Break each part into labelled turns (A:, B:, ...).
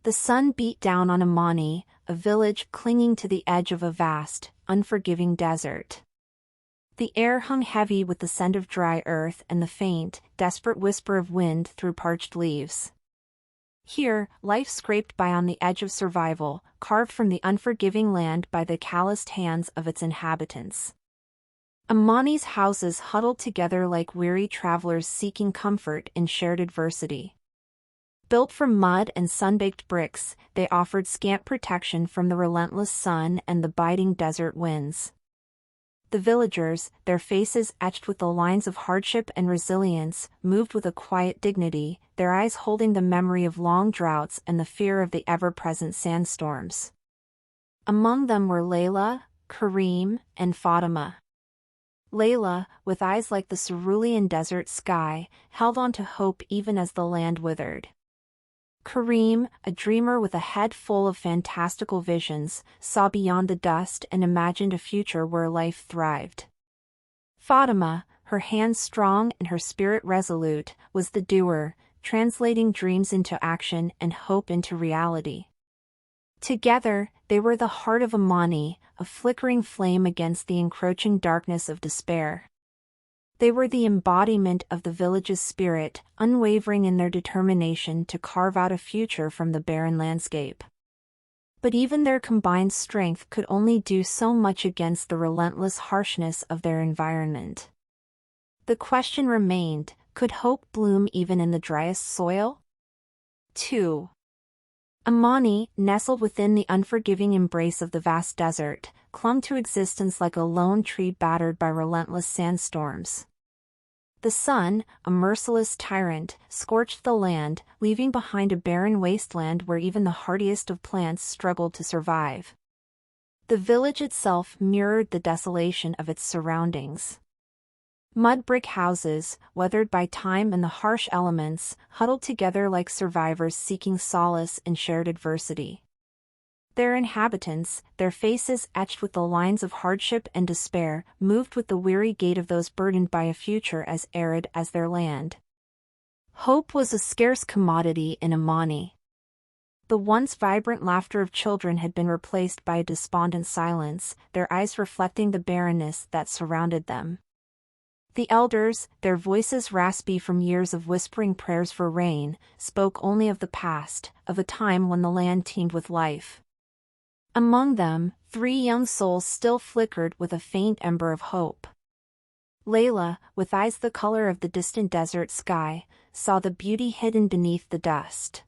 A: The sun beat down on Amani, a village clinging to the edge of a vast, unforgiving desert. The air hung heavy with the scent of dry earth and the faint, desperate whisper of wind through parched leaves. Here, life scraped by on the edge of survival, carved from the unforgiving land by the calloused hands of its inhabitants. Amani's houses huddled together like weary travelers seeking comfort in shared adversity. Built from mud and sun-baked bricks, they offered scant protection from the relentless sun and the biting desert winds. The villagers, their faces etched with the lines of hardship and resilience, moved with a quiet dignity, their eyes holding the memory of long droughts and the fear of the ever-present sandstorms. Among them were Layla, Kareem, and Fatima. Layla, with eyes like the cerulean desert sky, held on to hope even as the land withered. Kareem, a dreamer with a head full of fantastical visions, saw beyond the dust and imagined a future where life thrived. Fatima, her hands strong and her spirit resolute, was the doer, translating dreams into action and hope into reality. Together, they were the heart of Amani, a flickering flame against the encroaching darkness of despair. They were the embodiment of the village's spirit, unwavering in their determination to carve out a future from the barren landscape. But even their combined strength could only do so much against the relentless harshness of their environment. The question remained, could hope bloom even in the driest soil? 2. Amani, nestled within the unforgiving embrace of the vast desert, clung to existence like a lone tree battered by relentless sandstorms. The sun, a merciless tyrant, scorched the land, leaving behind a barren wasteland where even the hardiest of plants struggled to survive. The village itself mirrored the desolation of its surroundings. Mud brick houses, weathered by time and the harsh elements, huddled together like survivors seeking solace in shared adversity. Their inhabitants, their faces etched with the lines of hardship and despair, moved with the weary gait of those burdened by a future as arid as their land. Hope was a scarce commodity in Amani. The once vibrant laughter of children had been replaced by a despondent silence, their eyes reflecting the barrenness that surrounded them. The elders, their voices raspy from years of whispering prayers for rain, spoke only of the past, of a time when the land teemed with life. Among them, 3 young souls still flickered with a faint ember of hope. Layla, with eyes the color of the distant desert sky, saw the beauty hidden beneath the dust.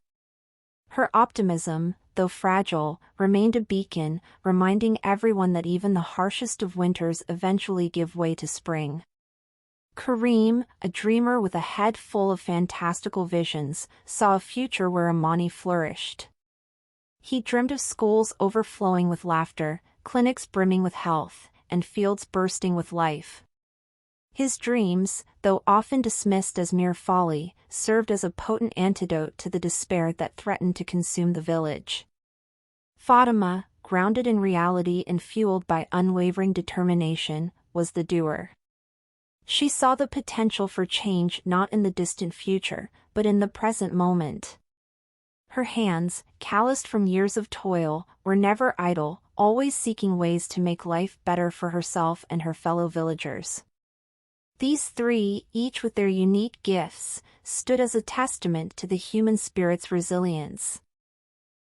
A: Her optimism, though fragile, remained a beacon, reminding everyone that even the harshest of winters eventually give way to spring. Kareem, a dreamer with a head full of fantastical visions, saw a future where Amani flourished. He dreamed of schools overflowing with laughter, clinics brimming with health, and fields bursting with life. His dreams, though often dismissed as mere folly, served as a potent antidote to the despair that threatened to consume the village. Fatima, grounded in reality and fueled by unwavering determination, was the doer. She saw the potential for change not in the distant future, but in the present moment. Her hands, calloused from years of toil, were never idle, always seeking ways to make life better for herself and her fellow villagers. These 3, each with their unique gifts, stood as a testament to the human spirit's resilience.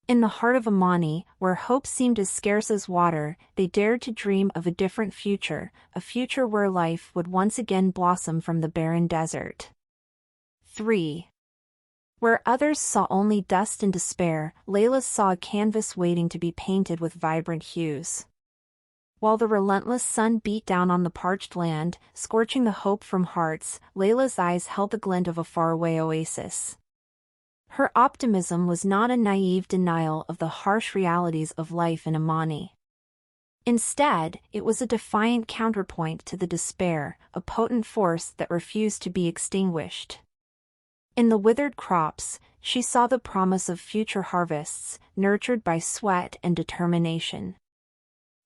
A: In the heart of Amani, where hope seemed as scarce as water, they dared to dream of a different future, a future where life would once again blossom from the barren desert. 3. Where others saw only dust and despair, Layla saw a canvas waiting to be painted with vibrant hues. While the relentless sun beat down on the parched land, scorching the hope from hearts, Layla's eyes held the glint of a faraway oasis. Her optimism was not a naive denial of the harsh realities of life in Amani. Instead, it was a defiant counterpoint to the despair, a potent force that refused to be extinguished. In the withered crops, she saw the promise of future harvests, nurtured by sweat and determination.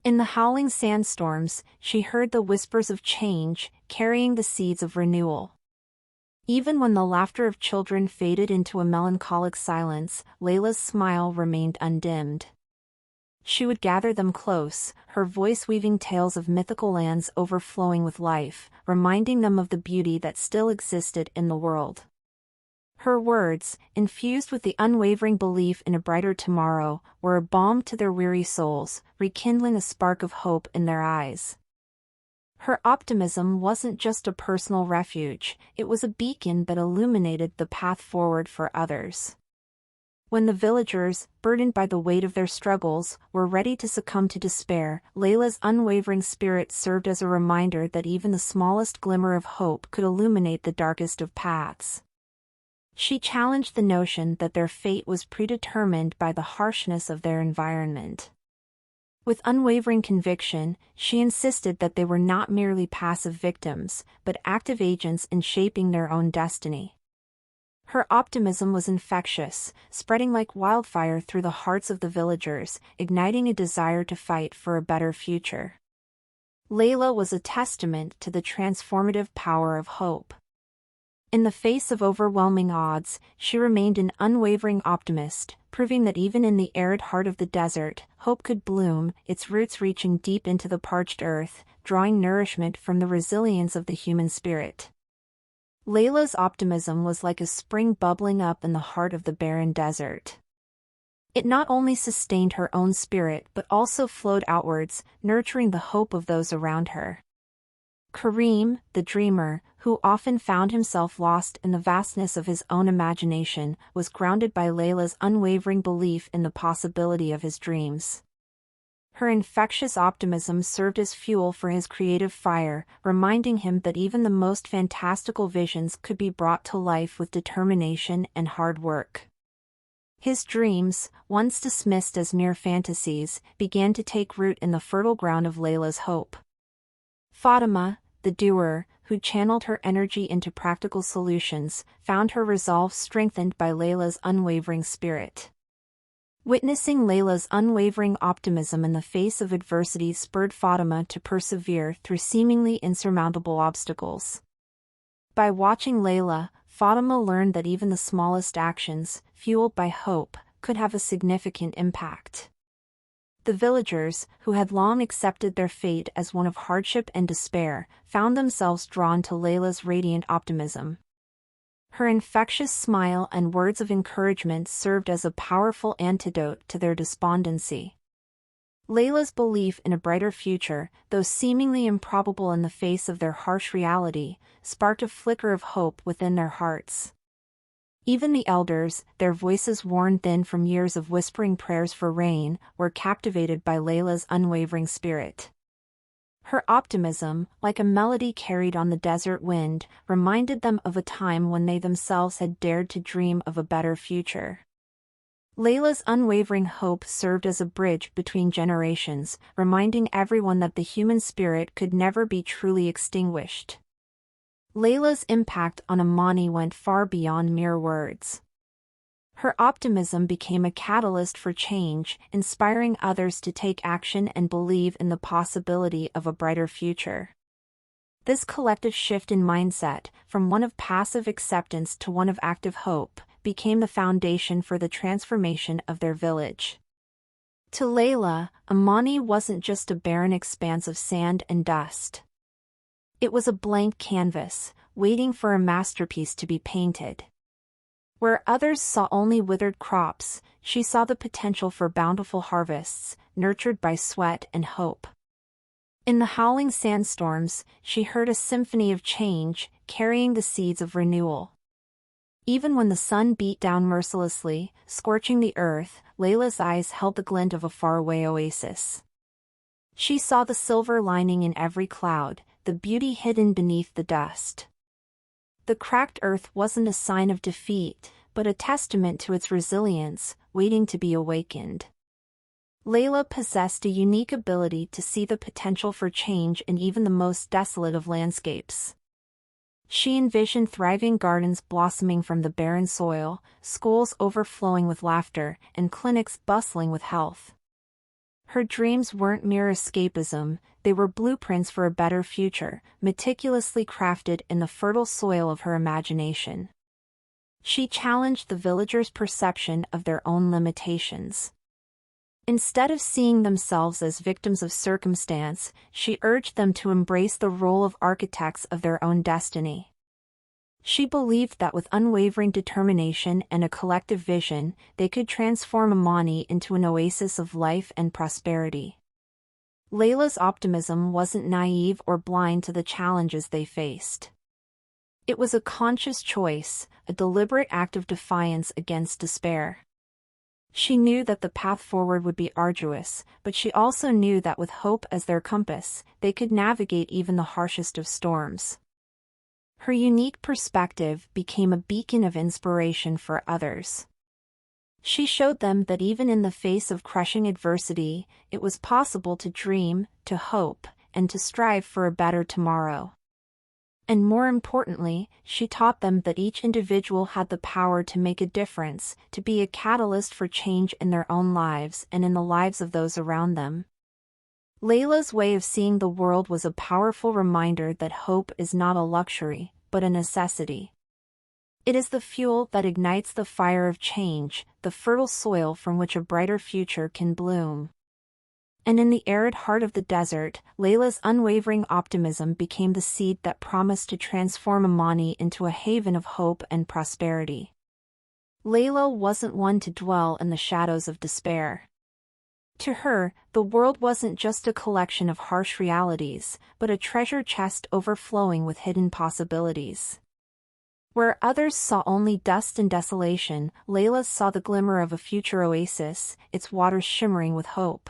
A: In the howling sandstorms, she heard the whispers of change, carrying the seeds of renewal. Even when the laughter of children faded into a melancholic silence, Layla's smile remained undimmed. She would gather them close, her voice weaving tales of mythical lands overflowing with life, reminding them of the beauty that still existed in the world. Her words, infused with the unwavering belief in a brighter tomorrow, were a balm to their weary souls, rekindling a spark of hope in their eyes. Her optimism wasn't just a personal refuge, it was a beacon that illuminated the path forward for others. When the villagers, burdened by the weight of their struggles, were ready to succumb to despair, Layla's unwavering spirit served as a reminder that even the smallest glimmer of hope could illuminate the darkest of paths. She challenged the notion that their fate was predetermined by the harshness of their environment. With unwavering conviction, she insisted that they were not merely passive victims, but active agents in shaping their own destiny. Her optimism was infectious, spreading like wildfire through the hearts of the villagers, igniting a desire to fight for a better future. Layla was a testament to the transformative power of hope. In the face of overwhelming odds, she remained an unwavering optimist, proving that even in the arid heart of the desert, hope could bloom, its roots reaching deep into the parched earth, drawing nourishment from the resilience of the human spirit. Layla's optimism was like a spring bubbling up in the heart of the barren desert. It not only sustained her own spirit but also flowed outwards, nurturing the hope of those around her. Kareem, the dreamer, who often found himself lost in the vastness of his own imagination, was grounded by Layla's unwavering belief in the possibility of his dreams. Her infectious optimism served as fuel for his creative fire, reminding him that even the most fantastical visions could be brought to life with determination and hard work. His dreams, once dismissed as mere fantasies, began to take root in the fertile ground of Layla's hope. Fatima, the doer, who channeled her energy into practical solutions, found her resolve strengthened by Layla's unwavering spirit. Witnessing Layla's unwavering optimism in the face of adversity spurred Fatima to persevere through seemingly insurmountable obstacles. By watching Layla, Fatima learned that even the smallest actions, fueled by hope, could have a significant impact. The villagers, who had long accepted their fate as one of hardship and despair, found themselves drawn to Layla's radiant optimism. Her infectious smile and words of encouragement served as a powerful antidote to their despondency. Layla's belief in a brighter future, though seemingly improbable in the face of their harsh reality, sparked a flicker of hope within their hearts. Even the elders, their voices worn thin from years of whispering prayers for rain, were captivated by Layla's unwavering spirit. Her optimism, like a melody carried on the desert wind, reminded them of a time when they themselves had dared to dream of a better future. Layla's unwavering hope served as a bridge between generations, reminding everyone that the human spirit could never be truly extinguished. Layla's impact on Amani went far beyond mere words. Her optimism became a catalyst for change, inspiring others to take action and believe in the possibility of a brighter future. This collective shift in mindset, from one of passive acceptance to one of active hope, became the foundation for the transformation of their village. To Layla, Amani wasn't just a barren expanse of sand and dust. It was a blank canvas, waiting for a masterpiece to be painted. Where others saw only withered crops, she saw the potential for bountiful harvests, nurtured by sweat and hope. In the howling sandstorms, she heard a symphony of change, carrying the seeds of renewal. Even when the sun beat down mercilessly, scorching the earth, Layla's eyes held the glint of a faraway oasis. She saw the silver lining in every cloud, the beauty hidden beneath the dust. The cracked earth wasn't a sign of defeat, but a testament to its resilience, waiting to be awakened. Layla possessed a unique ability to see the potential for change in even the most desolate of landscapes. She envisioned thriving gardens blossoming from the barren soil, schools overflowing with laughter, and clinics bustling with health. Her dreams weren't mere escapism, they were blueprints for a better future, meticulously crafted in the fertile soil of her imagination. She challenged the villagers' perception of their own limitations. Instead of seeing themselves as victims of circumstance, she urged them to embrace the role of architects of their own destiny. She believed that with unwavering determination and a collective vision, they could transform Amani into an oasis of life and prosperity. Layla's optimism wasn't naive or blind to the challenges they faced. It was a conscious choice, a deliberate act of defiance against despair. She knew that the path forward would be arduous, but she also knew that with hope as their compass, they could navigate even the harshest of storms. Her unique perspective became a beacon of inspiration for others. She showed them that even in the face of crushing adversity, it was possible to dream, to hope, and to strive for a better tomorrow. And more importantly, she taught them that each individual had the power to make a difference, to be a catalyst for change in their own lives and in the lives of those around them. Layla's way of seeing the world was a powerful reminder that hope is not a luxury, but a necessity. It is the fuel that ignites the fire of change, the fertile soil from which a brighter future can bloom. And in the arid heart of the desert, Layla's unwavering optimism became the seed that promised to transform Amani into a haven of hope and prosperity. Layla wasn't one to dwell in the shadows of despair. To her, the world wasn't just a collection of harsh realities, but a treasure chest overflowing with hidden possibilities. Where others saw only dust and desolation, Layla saw the glimmer of a future oasis, its waters shimmering with hope.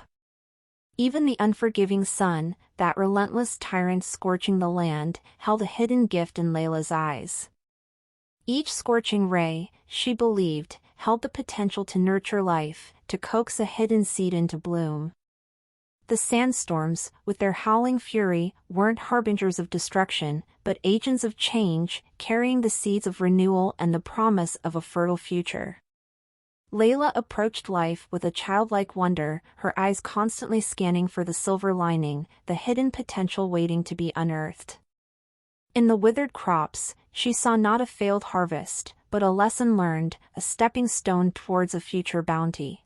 A: Even the unforgiving sun, that relentless tyrant scorching the land, held a hidden gift in Layla's eyes. Each scorching ray, she believed, held the potential to nurture life, to coax a hidden seed into bloom. The sandstorms, with their howling fury, weren't harbingers of destruction, but agents of change, carrying the seeds of renewal and the promise of a fertile future. Layla approached life with a childlike wonder, her eyes constantly scanning for the silver lining, the hidden potential waiting to be unearthed. In the withered crops, she saw not a failed harvest, but a lesson learned, a stepping stone towards a future bounty.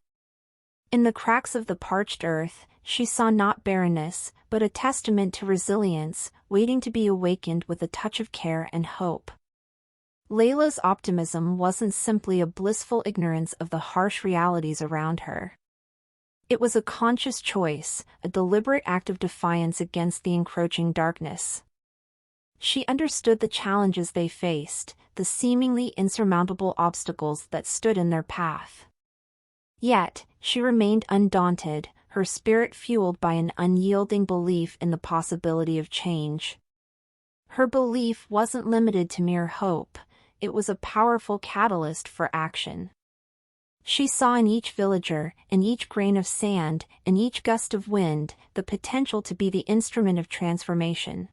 A: In the cracks of the parched earth, she saw not barrenness, but a testament to resilience, waiting to be awakened with a touch of care and hope. Layla's optimism wasn't simply a blissful ignorance of the harsh realities around her. It was a conscious choice, a deliberate act of defiance against the encroaching darkness. She understood the challenges they faced, the seemingly insurmountable obstacles that stood in their path. Yet, she remained undaunted, her spirit fueled by an unyielding belief in the possibility of change. Her belief wasn't limited to mere hope. It was a powerful catalyst for action. She saw in each villager, in each grain of sand, in each gust of wind, the potential to be the instrument of transformation.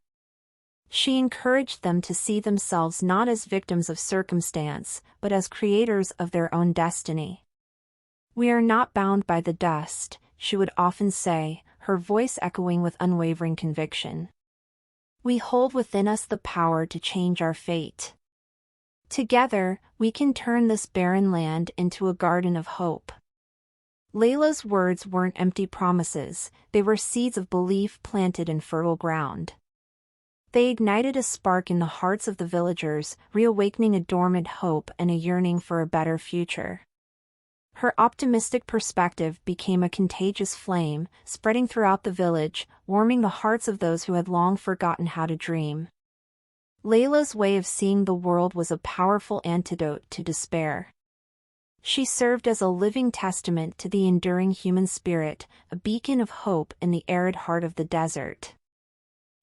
A: She encouraged them to see themselves not as victims of circumstance, but as creators of their own destiny. "We are not bound by the dust," she would often say, her voice echoing with unwavering conviction. "We hold within us the power to change our fate. Together, we can turn this barren land into a garden of hope." Layla's words weren't empty promises, they were seeds of belief planted in fertile ground. They ignited a spark in the hearts of the villagers, reawakening a dormant hope and a yearning for a better future. Her optimistic perspective became a contagious flame, spreading throughout the village, warming the hearts of those who had long forgotten how to dream. Layla's way of seeing the world was a powerful antidote to despair. She served as a living testament to the enduring human spirit, a beacon of hope in the arid heart of the desert.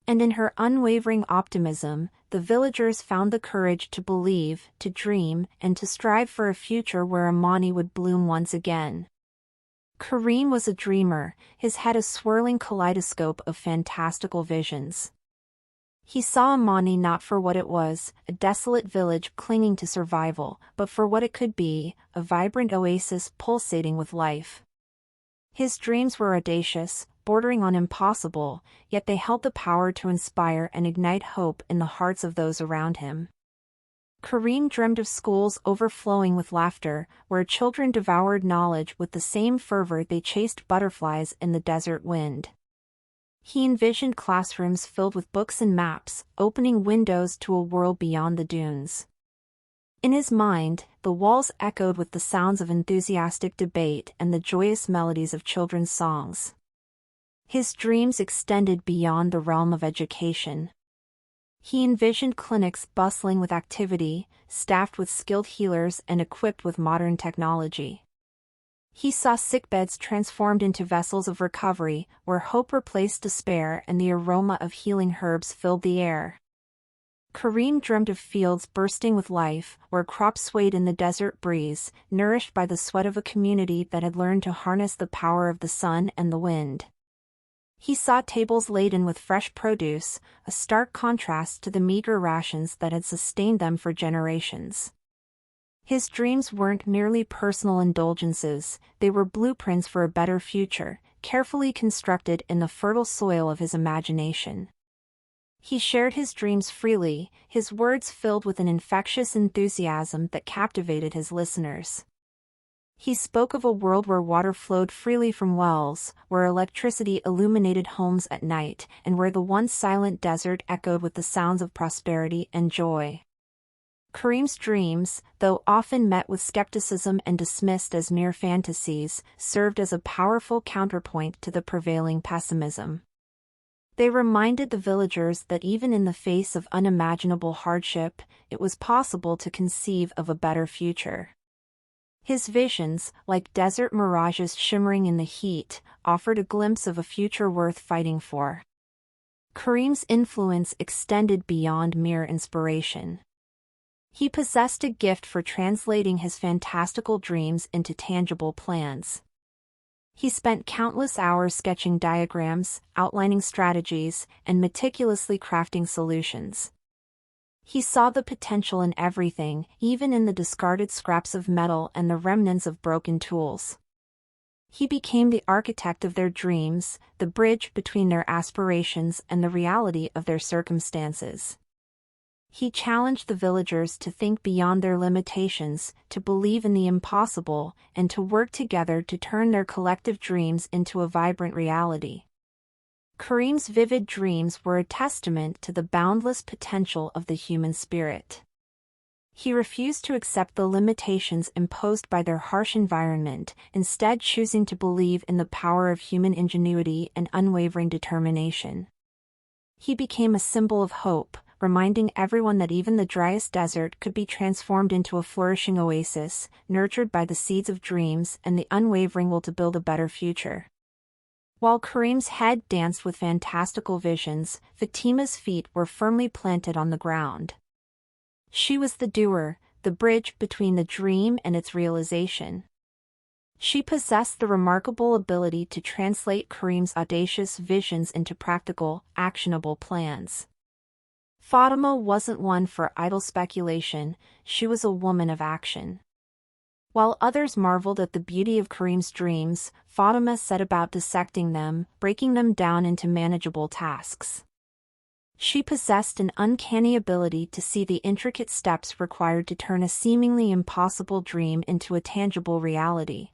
A: And in her unwavering optimism, the villagers found the courage to believe, to dream, and to strive for a future where Amani would bloom once again. Kareem was a dreamer, his head a swirling kaleidoscope of fantastical visions. He saw Amani not for what it was, a desolate village clinging to survival, but for what it could be, a vibrant oasis pulsating with life. His dreams were audacious, bordering on impossible, yet they held the power to inspire and ignite hope in the hearts of those around him. Kareem dreamed of schools overflowing with laughter, where children devoured knowledge with the same fervor they chased butterflies in the desert wind. He envisioned classrooms filled with books and maps, opening windows to a world beyond the dunes. In his mind, the walls echoed with the sounds of enthusiastic debate and the joyous melodies of children's songs. His dreams extended beyond the realm of education. He envisioned clinics bustling with activity, staffed with skilled healers and equipped with modern technology. He saw sickbeds transformed into vessels of recovery, where hope replaced despair and the aroma of healing herbs filled the air. Kareem dreamed of fields bursting with life, where crops swayed in the desert breeze, nourished by the sweat of a community that had learned to harness the power of the sun and the wind. He saw tables laden with fresh produce, a stark contrast to the meager rations that had sustained them for generations. His dreams weren't merely personal indulgences, they were blueprints for a better future, carefully constructed in the fertile soil of his imagination. He shared his dreams freely, his words filled with an infectious enthusiasm that captivated his listeners. He spoke of a world where water flowed freely from wells, where electricity illuminated homes at night, and where the once silent desert echoed with the sounds of prosperity and joy. Kareem's dreams, though often met with skepticism and dismissed as mere fantasies, served as a powerful counterpoint to the prevailing pessimism. They reminded the villagers that even in the face of unimaginable hardship, it was possible to conceive of a better future. His visions, like desert mirages shimmering in the heat, offered a glimpse of a future worth fighting for. Kareem's influence extended beyond mere inspiration. He possessed a gift for translating his fantastical dreams into tangible plans. He spent countless hours sketching diagrams, outlining strategies, and meticulously crafting solutions. He saw the potential in everything, even in the discarded scraps of metal and the remnants of broken tools. He became the architect of their dreams, the bridge between their aspirations and the reality of their circumstances. He challenged the villagers to think beyond their limitations, to believe in the impossible, and to work together to turn their collective dreams into a vibrant reality. Kareem's vivid dreams were a testament to the boundless potential of the human spirit. He refused to accept the limitations imposed by their harsh environment, instead choosing to believe in the power of human ingenuity and unwavering determination. He became a symbol of hope, reminding everyone that even the driest desert could be transformed into a flourishing oasis, nurtured by the seeds of dreams and the unwavering will to build a better future. While Kareem's head danced with fantastical visions, Fatima's feet were firmly planted on the ground. She was the doer, the bridge between the dream and its realization. She possessed the remarkable ability to translate Kareem's audacious visions into practical, actionable plans. Fatima wasn't one for idle speculation, she was a woman of action. While others marveled at the beauty of Kareem's dreams, Fatima set about dissecting them, breaking them down into manageable tasks. She possessed an uncanny ability to see the intricate steps required to turn a seemingly impossible dream into a tangible reality.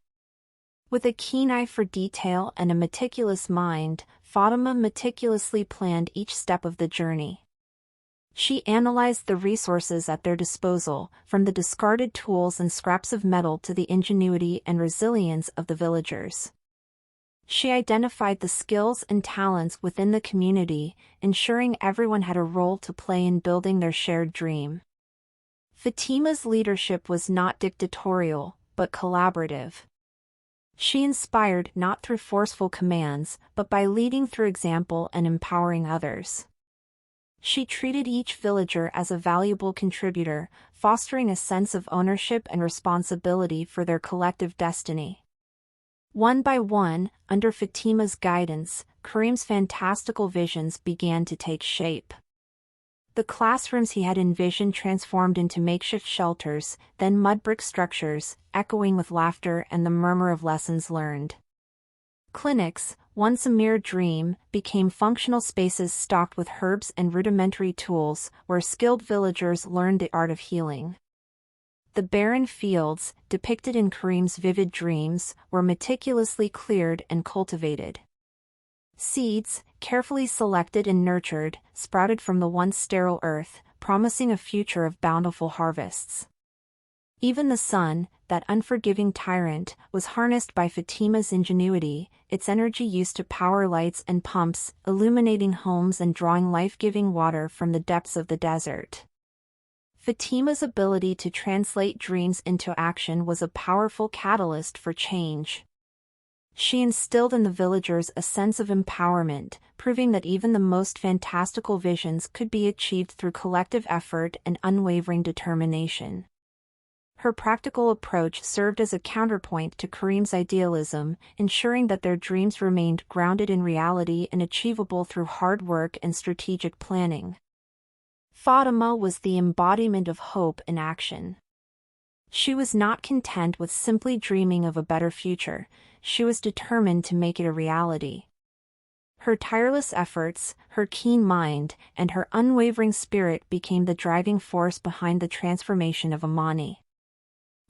A: With a keen eye for detail and a meticulous mind, Fatima meticulously planned each step of the journey. She analyzed the resources at their disposal, from the discarded tools and scraps of metal to the ingenuity and resilience of the villagers. She identified the skills and talents within the community, ensuring everyone had a role to play in building their shared dream. Fatima's leadership was not dictatorial, but collaborative. She inspired not through forceful commands, but by leading through example and empowering others. She treated each villager as a valuable contributor, fostering a sense of ownership and responsibility for their collective destiny. One by one, under Fatima's guidance, Kareem's fantastical visions began to take shape. The classrooms he had envisioned transformed into makeshift shelters, then mud brick structures, echoing with laughter and the murmur of lessons learned. Clinics, once a mere dream, became functional spaces stocked with herbs and rudimentary tools, where skilled villagers learned the art of healing. The barren fields, depicted in Karim's vivid dreams, were meticulously cleared and cultivated. Seeds, carefully selected and nurtured, sprouted from the once sterile earth, promising a future of bountiful harvests. Even the sun, that unforgiving tyrant, was harnessed by Fatima's ingenuity, its energy used to power lights and pumps, illuminating homes and drawing life-giving water from the depths of the desert. Fatima's ability to translate dreams into action was a powerful catalyst for change. She instilled in the villagers a sense of empowerment, proving that even the most fantastical visions could be achieved through collective effort and unwavering determination. Her practical approach served as a counterpoint to Karim's idealism, ensuring that their dreams remained grounded in reality and achievable through hard work and strategic planning. Fatima was the embodiment of hope in action. She was not content with simply dreaming of a better future, she was determined to make it a reality. Her tireless efforts, her keen mind, and her unwavering spirit became the driving force behind the transformation of Amani.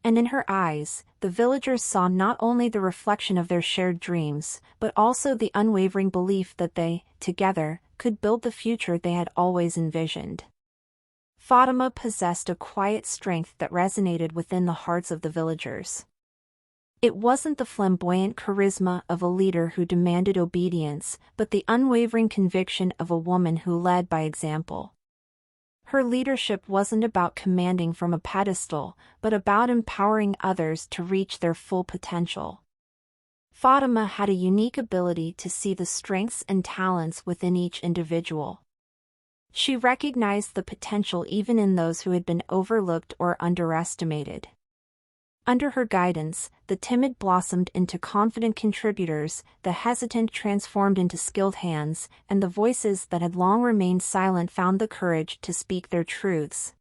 A: And in her eyes, the villagers saw not only the reflection of their shared dreams, but also the unwavering belief that they, together, could build the future they had always envisioned. Fatima possessed a quiet strength that resonated within the hearts of the villagers. It wasn't the flamboyant charisma of a leader who demanded obedience, but the unwavering conviction of a woman who led by example. Her leadership wasn't about commanding from a pedestal, but about empowering others to reach their full potential. Fatima had a unique ability to see the strengths and talents within each individual. She recognized the potential even in those who had been overlooked or underestimated. Under her guidance, the timid blossomed into confident contributors, the hesitant transformed into skilled hands, and the voices that had long remained silent found the courage to speak their truths.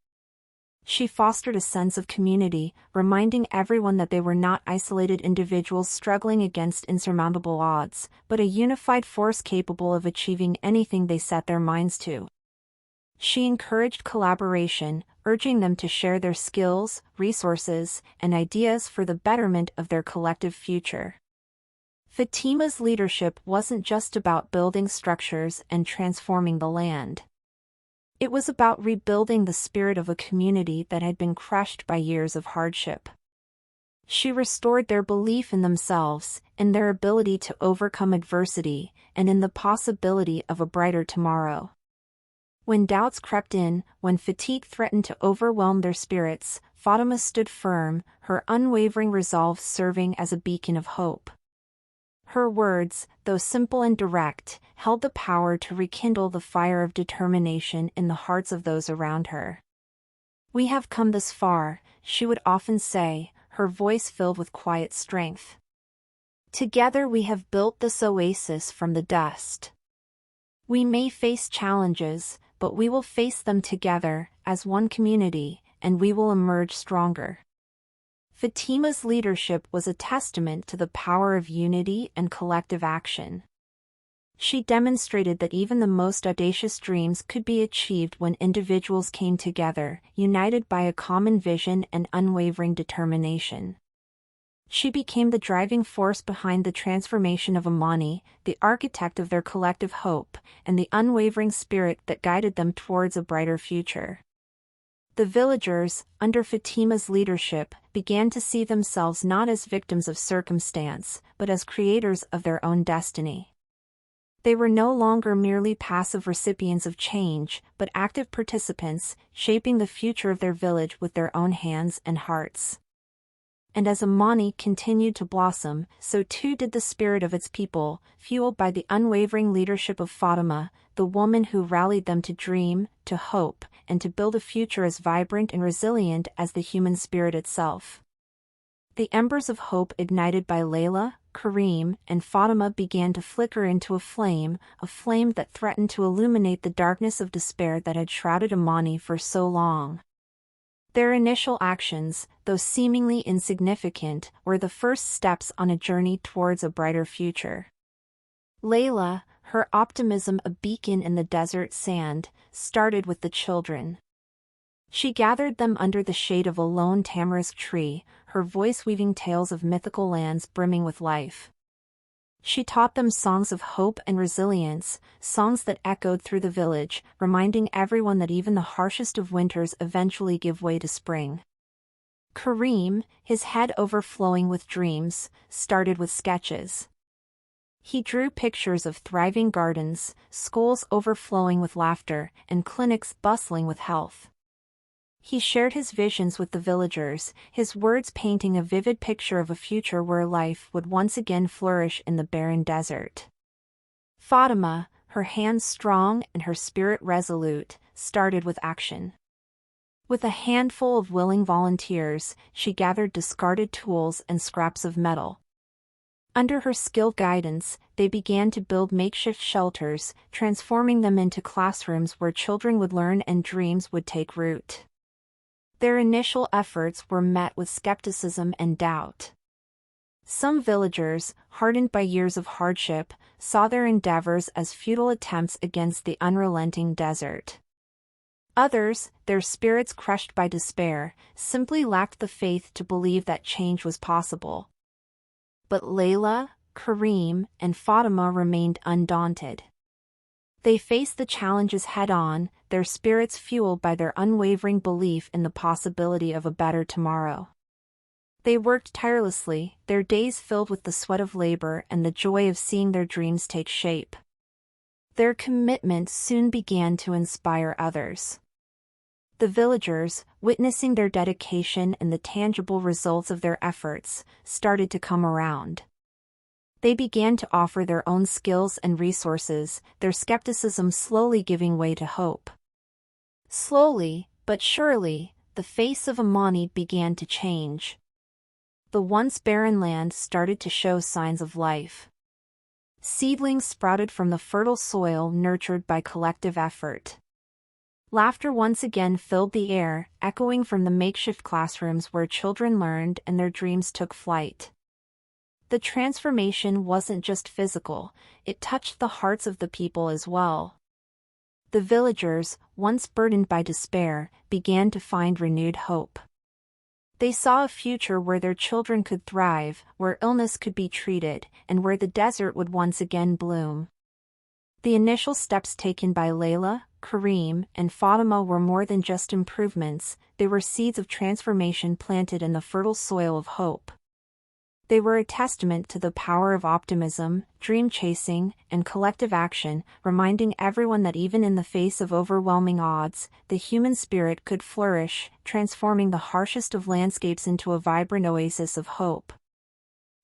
A: She fostered a sense of community, reminding everyone that they were not isolated individuals struggling against insurmountable odds, but a unified force capable of achieving anything they set their minds to. She encouraged collaboration, urging them to share their skills, resources, and ideas for the betterment of their collective future. Fatima's leadership wasn't just about building structures and transforming the land. It was about rebuilding the spirit of a community that had been crushed by years of hardship. She restored their belief in themselves, in their ability to overcome adversity, and in the possibility of a brighter tomorrow. When doubts crept in, when fatigue threatened to overwhelm their spirits, Fatima stood firm, her unwavering resolve serving as a beacon of hope. Her words, though simple and direct, held the power to rekindle the fire of determination in the hearts of those around her. "We have come this far," she would often say, her voice filled with quiet strength. "Together we have built this oasis from the dust. We may face challenges, but we will face them together, as one community, and we will emerge stronger." Fatima's leadership was a testament to the power of unity and collective action. She demonstrated that even the most audacious dreams could be achieved when individuals came together, united by a common vision and unwavering determination. She became the driving force behind the transformation of Amani, the architect of their collective hope, and the unwavering spirit that guided them towards a brighter future. The villagers, under Fatima's leadership, began to see themselves not as victims of circumstance, but as creators of their own destiny. They were no longer merely passive recipients of change, but active participants, shaping the future of their village with their own hands and hearts. And as Amani continued to blossom, so too did the spirit of its people, fueled by the unwavering leadership of Fatima, the woman who rallied them to dream, to hope, and to build a future as vibrant and resilient as the human spirit itself. The embers of hope ignited by Layla, Karim, and Fatima began to flicker into a flame that threatened to illuminate the darkness of despair that had shrouded Amani for so long. Their initial actions, though seemingly insignificant, were the first steps on a journey towards a brighter future. Layla, her optimism a beacon in the desert sand, started with the children. She gathered them under the shade of a lone tamarisk tree, her voice weaving tales of mythical lands brimming with life. She taught them songs of hope and resilience, songs that echoed through the village, reminding everyone that even the harshest of winters eventually give way to spring. Kareem, his head overflowing with dreams, started with sketches. He drew pictures of thriving gardens, schools overflowing with laughter, and clinics bustling with health. He shared his visions with the villagers, his words painting a vivid picture of a future where life would once again flourish in the barren desert. Fatima, her hands strong and her spirit resolute, started with action. With a handful of willing volunteers, she gathered discarded tools and scraps of metal. Under her skilled guidance, they began to build makeshift shelters, transforming them into classrooms where children would learn and dreams would take root. Their initial efforts were met with skepticism and doubt. Some villagers, hardened by years of hardship, saw their endeavors as futile attempts against the unrelenting desert. Others, their spirits crushed by despair, simply lacked the faith to believe that change was possible. But Layla, Kareem, and Fatima remained undaunted. They faced the challenges head-on, their spirits fueled by their unwavering belief in the possibility of a better tomorrow. They worked tirelessly, their days filled with the sweat of labor and the joy of seeing their dreams take shape. Their commitment soon began to inspire others. The villagers, witnessing their dedication and the tangible results of their efforts, started to come around. They began to offer their own skills and resources, their skepticism slowly giving way to hope. Slowly, but surely, the face of Amani began to change. The once barren land started to show signs of life. Seedlings sprouted from the fertile soil nurtured by collective effort. Laughter once again filled the air, echoing from the makeshift classrooms where children learned and their dreams took flight. The transformation wasn't just physical, it touched the hearts of the people as well. The villagers, once burdened by despair, began to find renewed hope. They saw a future where their children could thrive, where illness could be treated, and where the desert would once again bloom. The initial steps taken by Layla, Kareem, and Fatima were more than just improvements, they were seeds of transformation planted in the fertile soil of hope. They were a testament to the power of optimism, dream chasing, and collective action, reminding everyone that even in the face of overwhelming odds, the human spirit could flourish, transforming the harshest of landscapes into a vibrant oasis of hope.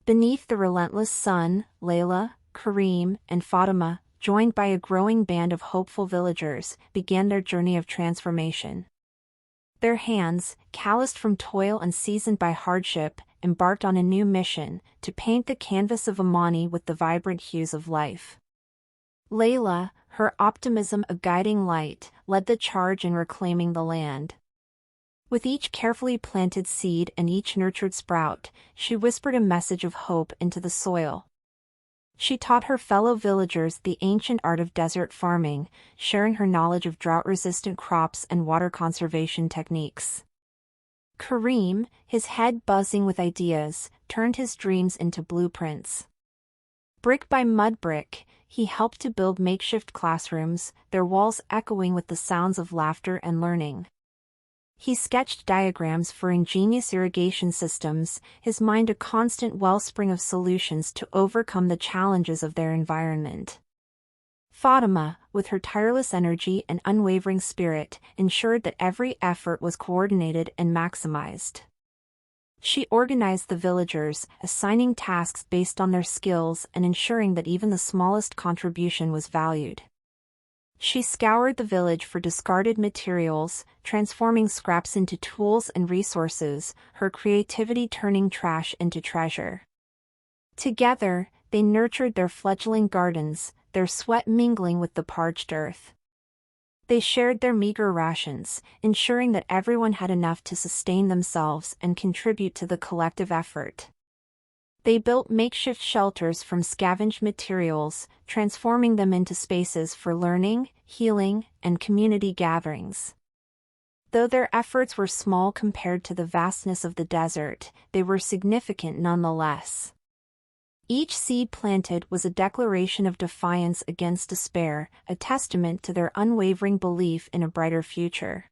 A: Beneath the relentless sun, Layla, Kareem, and Fatima, joined by a growing band of hopeful villagers, began their journey of transformation. Their hands, calloused from toil and seasoned by hardship, embarked on a new mission, to paint the canvas of Amani with the vibrant hues of life. Layla, her optimism a guiding light, led the charge in reclaiming the land. With each carefully planted seed and each nurtured sprout, she whispered a message of hope into the soil. She taught her fellow villagers the ancient art of desert farming, sharing her knowledge of drought-resistant crops and water conservation techniques. Kareem, his head buzzing with ideas, turned his dreams into blueprints. Brick by mud brick, he helped to build makeshift classrooms, their walls echoing with the sounds of laughter and learning. He sketched diagrams for ingenious irrigation systems, his mind a constant wellspring of solutions to overcome the challenges of their environment. Fatima, with her tireless energy and unwavering spirit, ensured that every effort was coordinated and maximized. She organized the villagers, assigning tasks based on their skills and ensuring that even the smallest contribution was valued. She scoured the village for discarded materials, transforming scraps into tools and resources, her creativity turning trash into treasure. Together, they nurtured their fledgling gardens, their sweat mingling with the parched earth. They shared their meager rations, ensuring that everyone had enough to sustain themselves and contribute to the collective effort. They built makeshift shelters from scavenged materials, transforming them into spaces for learning, healing, and community gatherings. Though their efforts were small compared to the vastness of the desert, they were significant nonetheless. Each seed planted was a declaration of defiance against despair, a testament to their unwavering belief in a brighter future.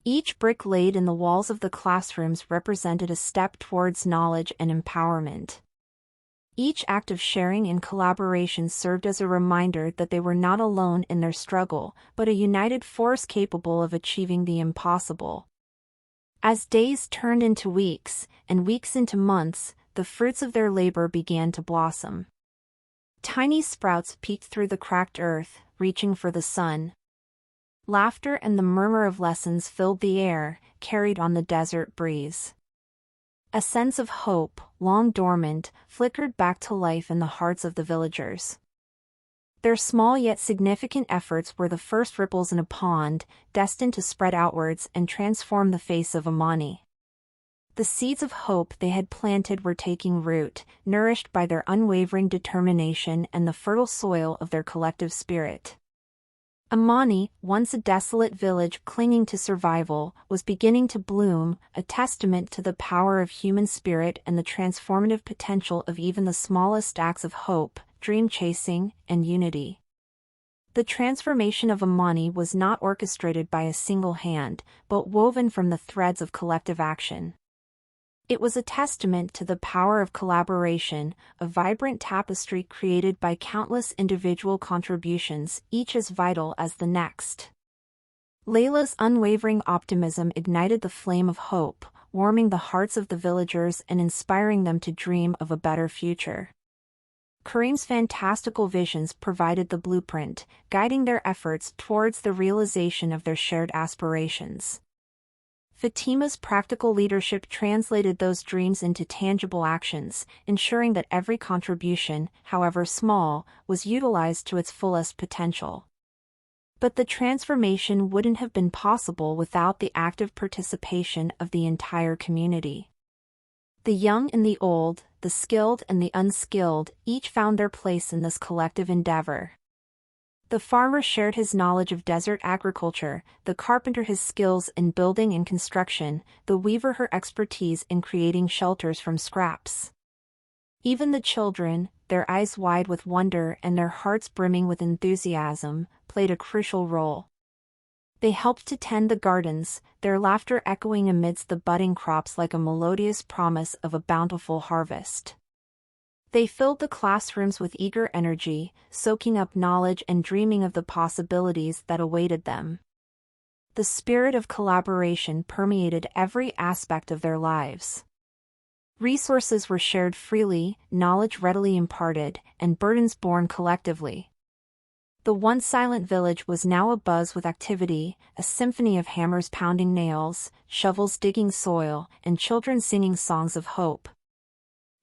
A: Each brick laid in the walls of the classrooms represented a step towards knowledge and empowerment. Each act of sharing and collaboration served as a reminder that they were not alone in their struggle, but a united force capable of achieving the impossible. As days turned into weeks, and weeks into months, the fruits of their labor began to blossom. Tiny sprouts peeked through the cracked earth, reaching for the sun. Laughter and the murmur of lessons filled the air, carried on the desert breeze. A sense of hope, long dormant, flickered back to life in the hearts of the villagers. Their small yet significant efforts were the first ripples in a pond, destined to spread outwards and transform the face of Amani. The seeds of hope they had planted were taking root, nourished by their unwavering determination and the fertile soil of their collective spirit. Amani, once a desolate village clinging to survival, was beginning to bloom, a testament to the power of human spirit and the transformative potential of even the smallest acts of hope, dream-chasing, and unity. The transformation of Amani was not orchestrated by a single hand, but woven from the threads of collective action. It was a testament to the power of collaboration, a vibrant tapestry created by countless individual contributions, each as vital as the next. Layla's unwavering optimism ignited the flame of hope, warming the hearts of the villagers and inspiring them to dream of a better future. Kareem's fantastical visions provided the blueprint, guiding their efforts towards the realization of their shared aspirations. Fatima's practical leadership translated those dreams into tangible actions, ensuring that every contribution, however small, was utilized to its fullest potential. But the transformation wouldn't have been possible without the active participation of the entire community. The young and the old, the skilled and the unskilled, each found their place in this collective endeavor. The farmer shared his knowledge of desert agriculture, the carpenter his skills in building and construction, the weaver her expertise in creating shelters from scraps. Even the children, their eyes wide with wonder and their hearts brimming with enthusiasm, played a crucial role. They helped to tend the gardens, their laughter echoing amidst the budding crops like a melodious promise of a bountiful harvest. They filled the classrooms with eager energy, soaking up knowledge and dreaming of the possibilities that awaited them. The spirit of collaboration permeated every aspect of their lives. Resources were shared freely, knowledge readily imparted, and burdens borne collectively. The once silent village was now abuzz with activity, a symphony of hammers pounding nails, shovels digging soil, and children singing songs of hope.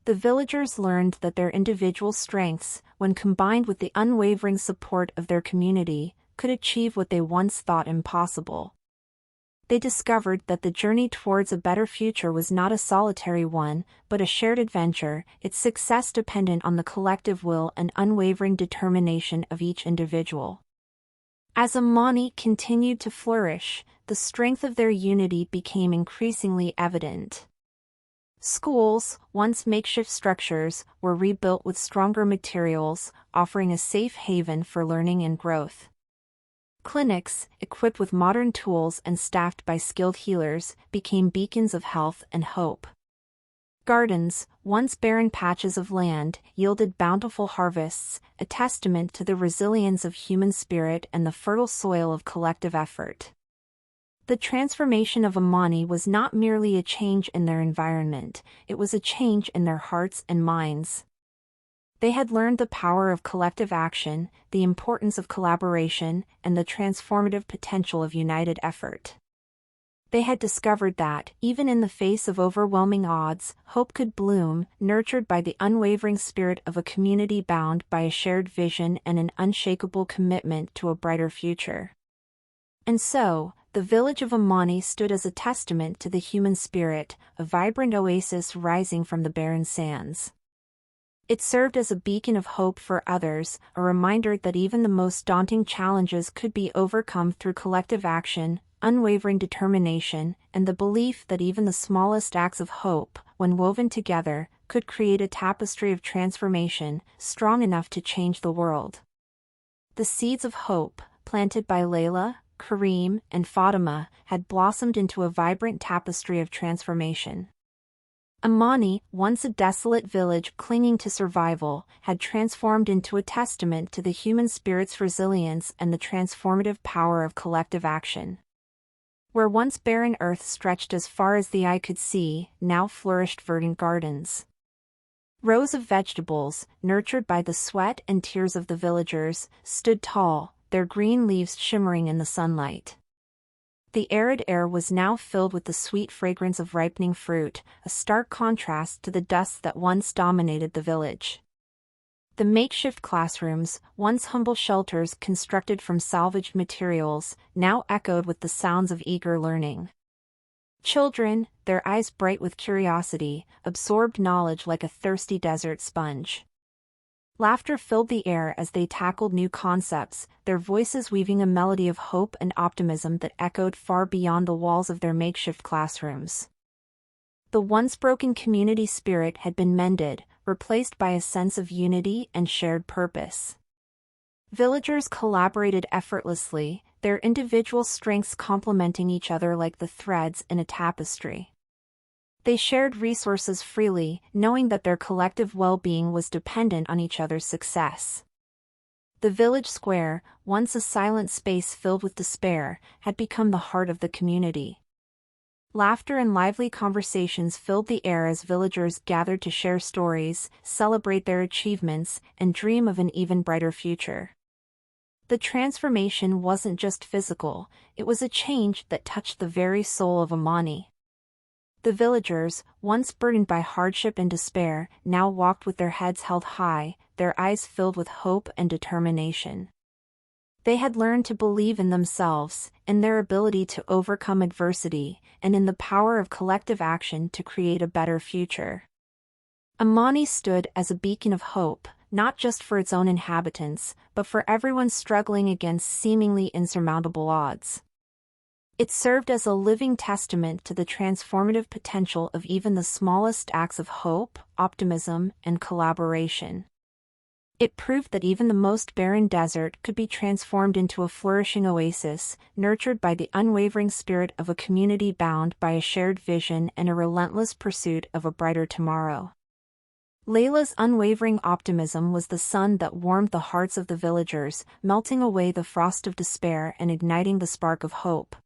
A: The villagers learned that their individual strengths, when combined with the unwavering support of their community, could achieve what they once thought impossible. They discovered that the journey towards a better future was not a solitary one, but a shared adventure, its success dependent on the collective will and unwavering determination of each individual. As Amani continued to flourish, the strength of their unity became increasingly evident. Schools, once makeshift structures, were rebuilt with stronger materials, offering a safe haven for learning and growth. Clinics, equipped with modern tools and staffed by skilled healers, became beacons of health and hope. Gardens, once barren patches of land, yielded bountiful harvests, a testament to the resilience of human spirit and the fertile soil of collective effort. The transformation of Amani was not merely a change in their environment, it was a change in their hearts and minds. They had learned the power of collective action, the importance of collaboration, and the transformative potential of united effort. They had discovered that, even in the face of overwhelming odds, hope could bloom, nurtured by the unwavering spirit of a community bound by a shared vision and an unshakable commitment to a brighter future. And so, the village of Amani stood as a testament to the human spirit, a vibrant oasis rising from the barren sands. It served as a beacon of hope for others, a reminder that even the most daunting challenges could be overcome through collective action, unwavering determination, and the belief that even the smallest acts of hope, when woven together, could create a tapestry of transformation, strong enough to change the world. The seeds of hope, planted by Layla, Kareem, and Fatima, had blossomed into a vibrant tapestry of transformation. Amani, once a desolate village clinging to survival, had transformed into a testament to the human spirit's resilience and the transformative power of collective action. Where once barren earth stretched as far as the eye could see, now flourished verdant gardens. Rows of vegetables, nurtured by the sweat and tears of the villagers, stood tall, their green leaves shimmering in the sunlight. The arid air was now filled with the sweet fragrance of ripening fruit, a stark contrast to the dust that once dominated the village. The makeshift classrooms, once humble shelters constructed from salvaged materials, now echoed with the sounds of eager learning. Children, their eyes bright with curiosity, absorbed knowledge like a thirsty desert sponge. Laughter filled the air as they tackled new concepts, their voices weaving a melody of hope and optimism that echoed far beyond the walls of their makeshift classrooms. The once broken community spirit had been mended, replaced by a sense of unity and shared purpose. Villagers collaborated effortlessly, their individual strengths complementing each other like the threads in a tapestry. They shared resources freely, knowing that their collective well-being was dependent on each other's success. The village square, once a silent space filled with despair, had become the heart of the community. Laughter and lively conversations filled the air as villagers gathered to share stories, celebrate their achievements, and dream of an even brighter future. The transformation wasn't just physical, it was a change that touched the very soul of Amani. The villagers, once burdened by hardship and despair, now walked with their heads held high, their eyes filled with hope and determination. They had learned to believe in themselves, in their ability to overcome adversity, and in the power of collective action to create a better future. Amani stood as a beacon of hope, not just for its own inhabitants, but for everyone struggling against seemingly insurmountable odds. It served as a living testament to the transformative potential of even the smallest acts of hope, optimism, and collaboration. It proved that even the most barren desert could be transformed into a flourishing oasis, nurtured by the unwavering spirit of a community bound by a shared vision and a relentless pursuit of a brighter tomorrow. Layla's unwavering optimism was the sun that warmed the hearts of the villagers, melting away the frost of despair and igniting the spark of hope.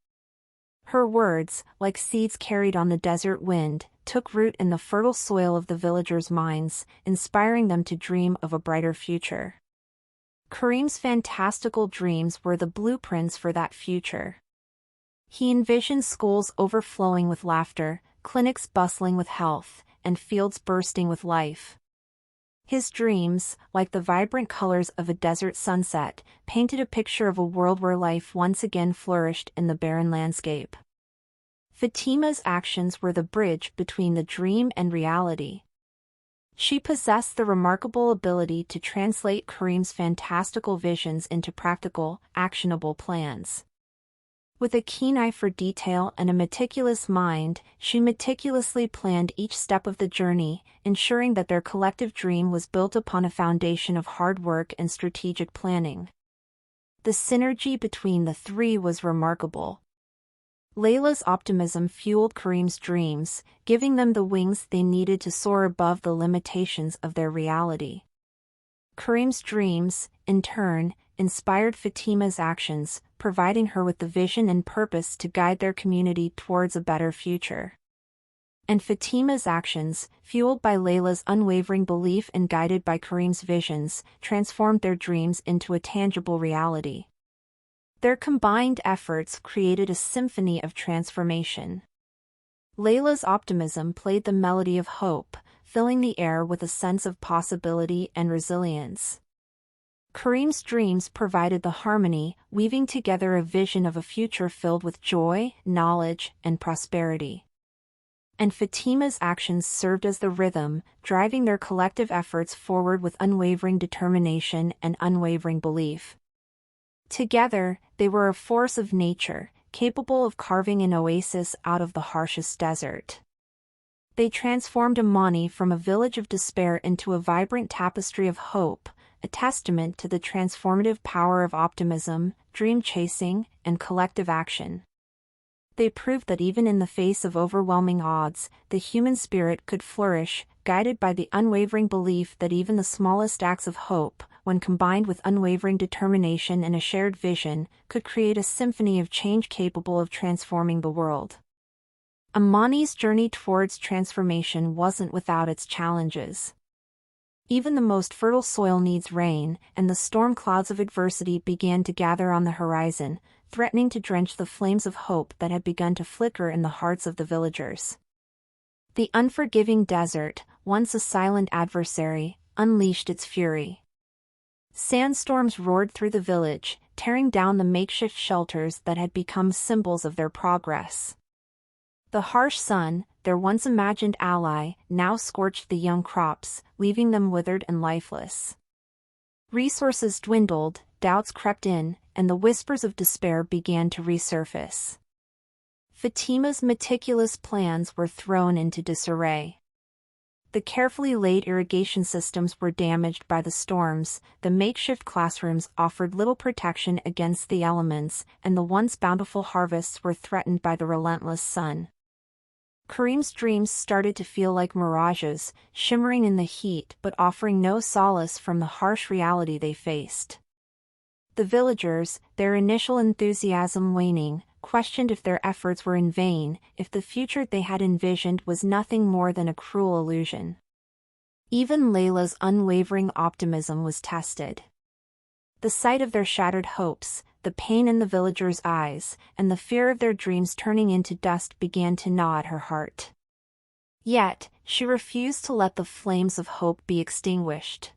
A: Her words, like seeds carried on the desert wind, took root in the fertile soil of the villagers' minds, inspiring them to dream of a brighter future. Kareem's fantastical dreams were the blueprints for that future. He envisioned schools overflowing with laughter, clinics bustling with health, and fields bursting with life. His dreams, like the vibrant colors of a desert sunset, painted a picture of a world where life once again flourished in the barren landscape. Fatima's actions were the bridge between the dream and reality. She possessed the remarkable ability to translate Kareem's fantastical visions into practical, actionable plans. With a keen eye for detail and a meticulous mind, she meticulously planned each step of the journey, ensuring that their collective dream was built upon a foundation of hard work and strategic planning. The synergy between the three was remarkable. Layla's optimism fueled Kareem's dreams, giving them the wings they needed to soar above the limitations of their reality. Kareem's dreams, in turn, inspired Fatima's actions, providing her with the vision and purpose to guide their community towards a better future. And Fatima's actions, fueled by Layla's unwavering belief and guided by Kareem's visions, transformed their dreams into a tangible reality. Their combined efforts created a symphony of transformation. Layla's optimism played the melody of hope, filling the air with a sense of possibility and resilience. Kareem's dreams provided the harmony, weaving together a vision of a future filled with joy, knowledge, and prosperity. And Fatima's actions served as the rhythm, driving their collective efforts forward with unwavering determination and unwavering belief. Together, they were a force of nature, capable of carving an oasis out of the harshest desert. They transformed Amani from a village of despair into a vibrant tapestry of hope, a testament to the transformative power of optimism, dream chasing, and collective action. They proved that even in the face of overwhelming odds, the human spirit could flourish, guided by the unwavering belief that even the smallest acts of hope, when combined with unwavering determination and a shared vision, could create a symphony of change capable of transforming the world. Amani's journey towards transformation wasn't without its challenges. Even the most fertile soil needs rain, and the storm clouds of adversity began to gather on the horizon, threatening to drench the flames of hope that had begun to flicker in the hearts of the villagers. The unforgiving desert, once a silent adversary, unleashed its fury. Sandstorms roared through the village, tearing down the makeshift shelters that had become symbols of their progress. The harsh sun, their once imagined ally, now scorched the young crops, leaving them withered and lifeless. Resources dwindled, doubts crept in, and the whispers of despair began to resurface. Fatima's meticulous plans were thrown into disarray. The carefully laid irrigation systems were damaged by the storms, the makeshift classrooms offered little protection against the elements, and the once bountiful harvests were threatened by the relentless sun. Kareem's dreams started to feel like mirages, shimmering in the heat but offering no solace from the harsh reality they faced. The villagers, their initial enthusiasm waning, questioned if their efforts were in vain, if the future they had envisioned was nothing more than a cruel illusion. Even Layla's unwavering optimism was tested. The sight of their shattered hopes, the pain in the villagers' eyes, and the fear of their dreams turning into dust began to gnaw at her heart. Yet, she refused to let the flames of hope be extinguished.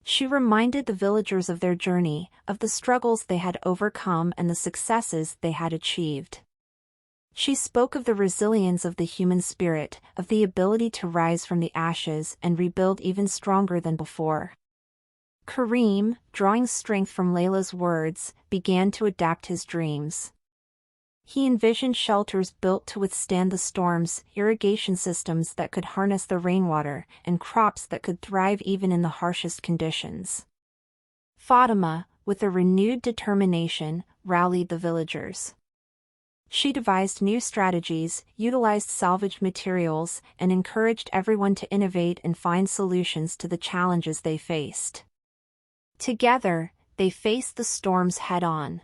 A: She reminded the villagers of their journey, of the struggles they had overcome and the successes they had achieved. She spoke of the resilience of the human spirit, of the ability to rise from the ashes and rebuild even stronger than before. Kareem, drawing strength from Layla's words, began to adapt his dreams. He envisioned shelters built to withstand the storms, irrigation systems that could harness the rainwater, and crops that could thrive even in the harshest conditions. Fatima, with a renewed determination, rallied the villagers. She devised new strategies, utilized salvaged materials, and encouraged everyone to innovate and find solutions to the challenges they faced. Together, they faced the storms head-on.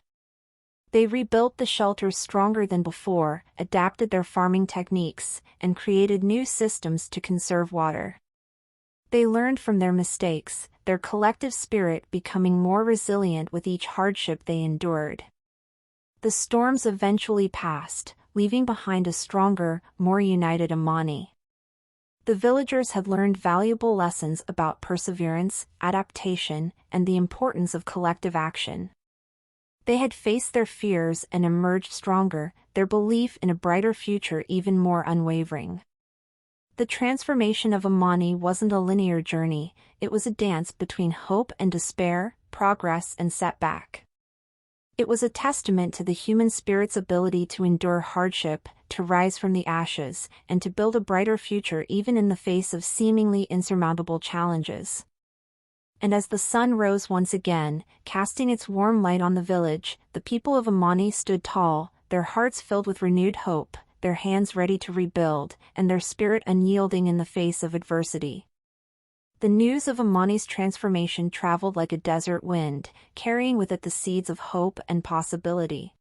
A: They rebuilt the shelters stronger than before, adapted their farming techniques, and created new systems to conserve water. They learned from their mistakes, their collective spirit becoming more resilient with each hardship they endured. The storms eventually passed, leaving behind a stronger, more united Amani. The villagers had learned valuable lessons about perseverance, adaptation, and the importance of collective action. They had faced their fears and emerged stronger, their belief in a brighter future even more unwavering. The transformation of Amani wasn't a linear journey, it was a dance between hope and despair, progress and setback. It was a testament to the human spirit's ability to endure hardship, to rise from the ashes, and to build a brighter future even in the face of seemingly insurmountable challenges. And as the sun rose once again, casting its warm light on the village, the people of Amani stood tall, their hearts filled with renewed hope, their hands ready to rebuild, and their spirit unyielding in the face of adversity. The news of Amani's transformation traveled like a desert wind, carrying with it the seeds of hope and possibility.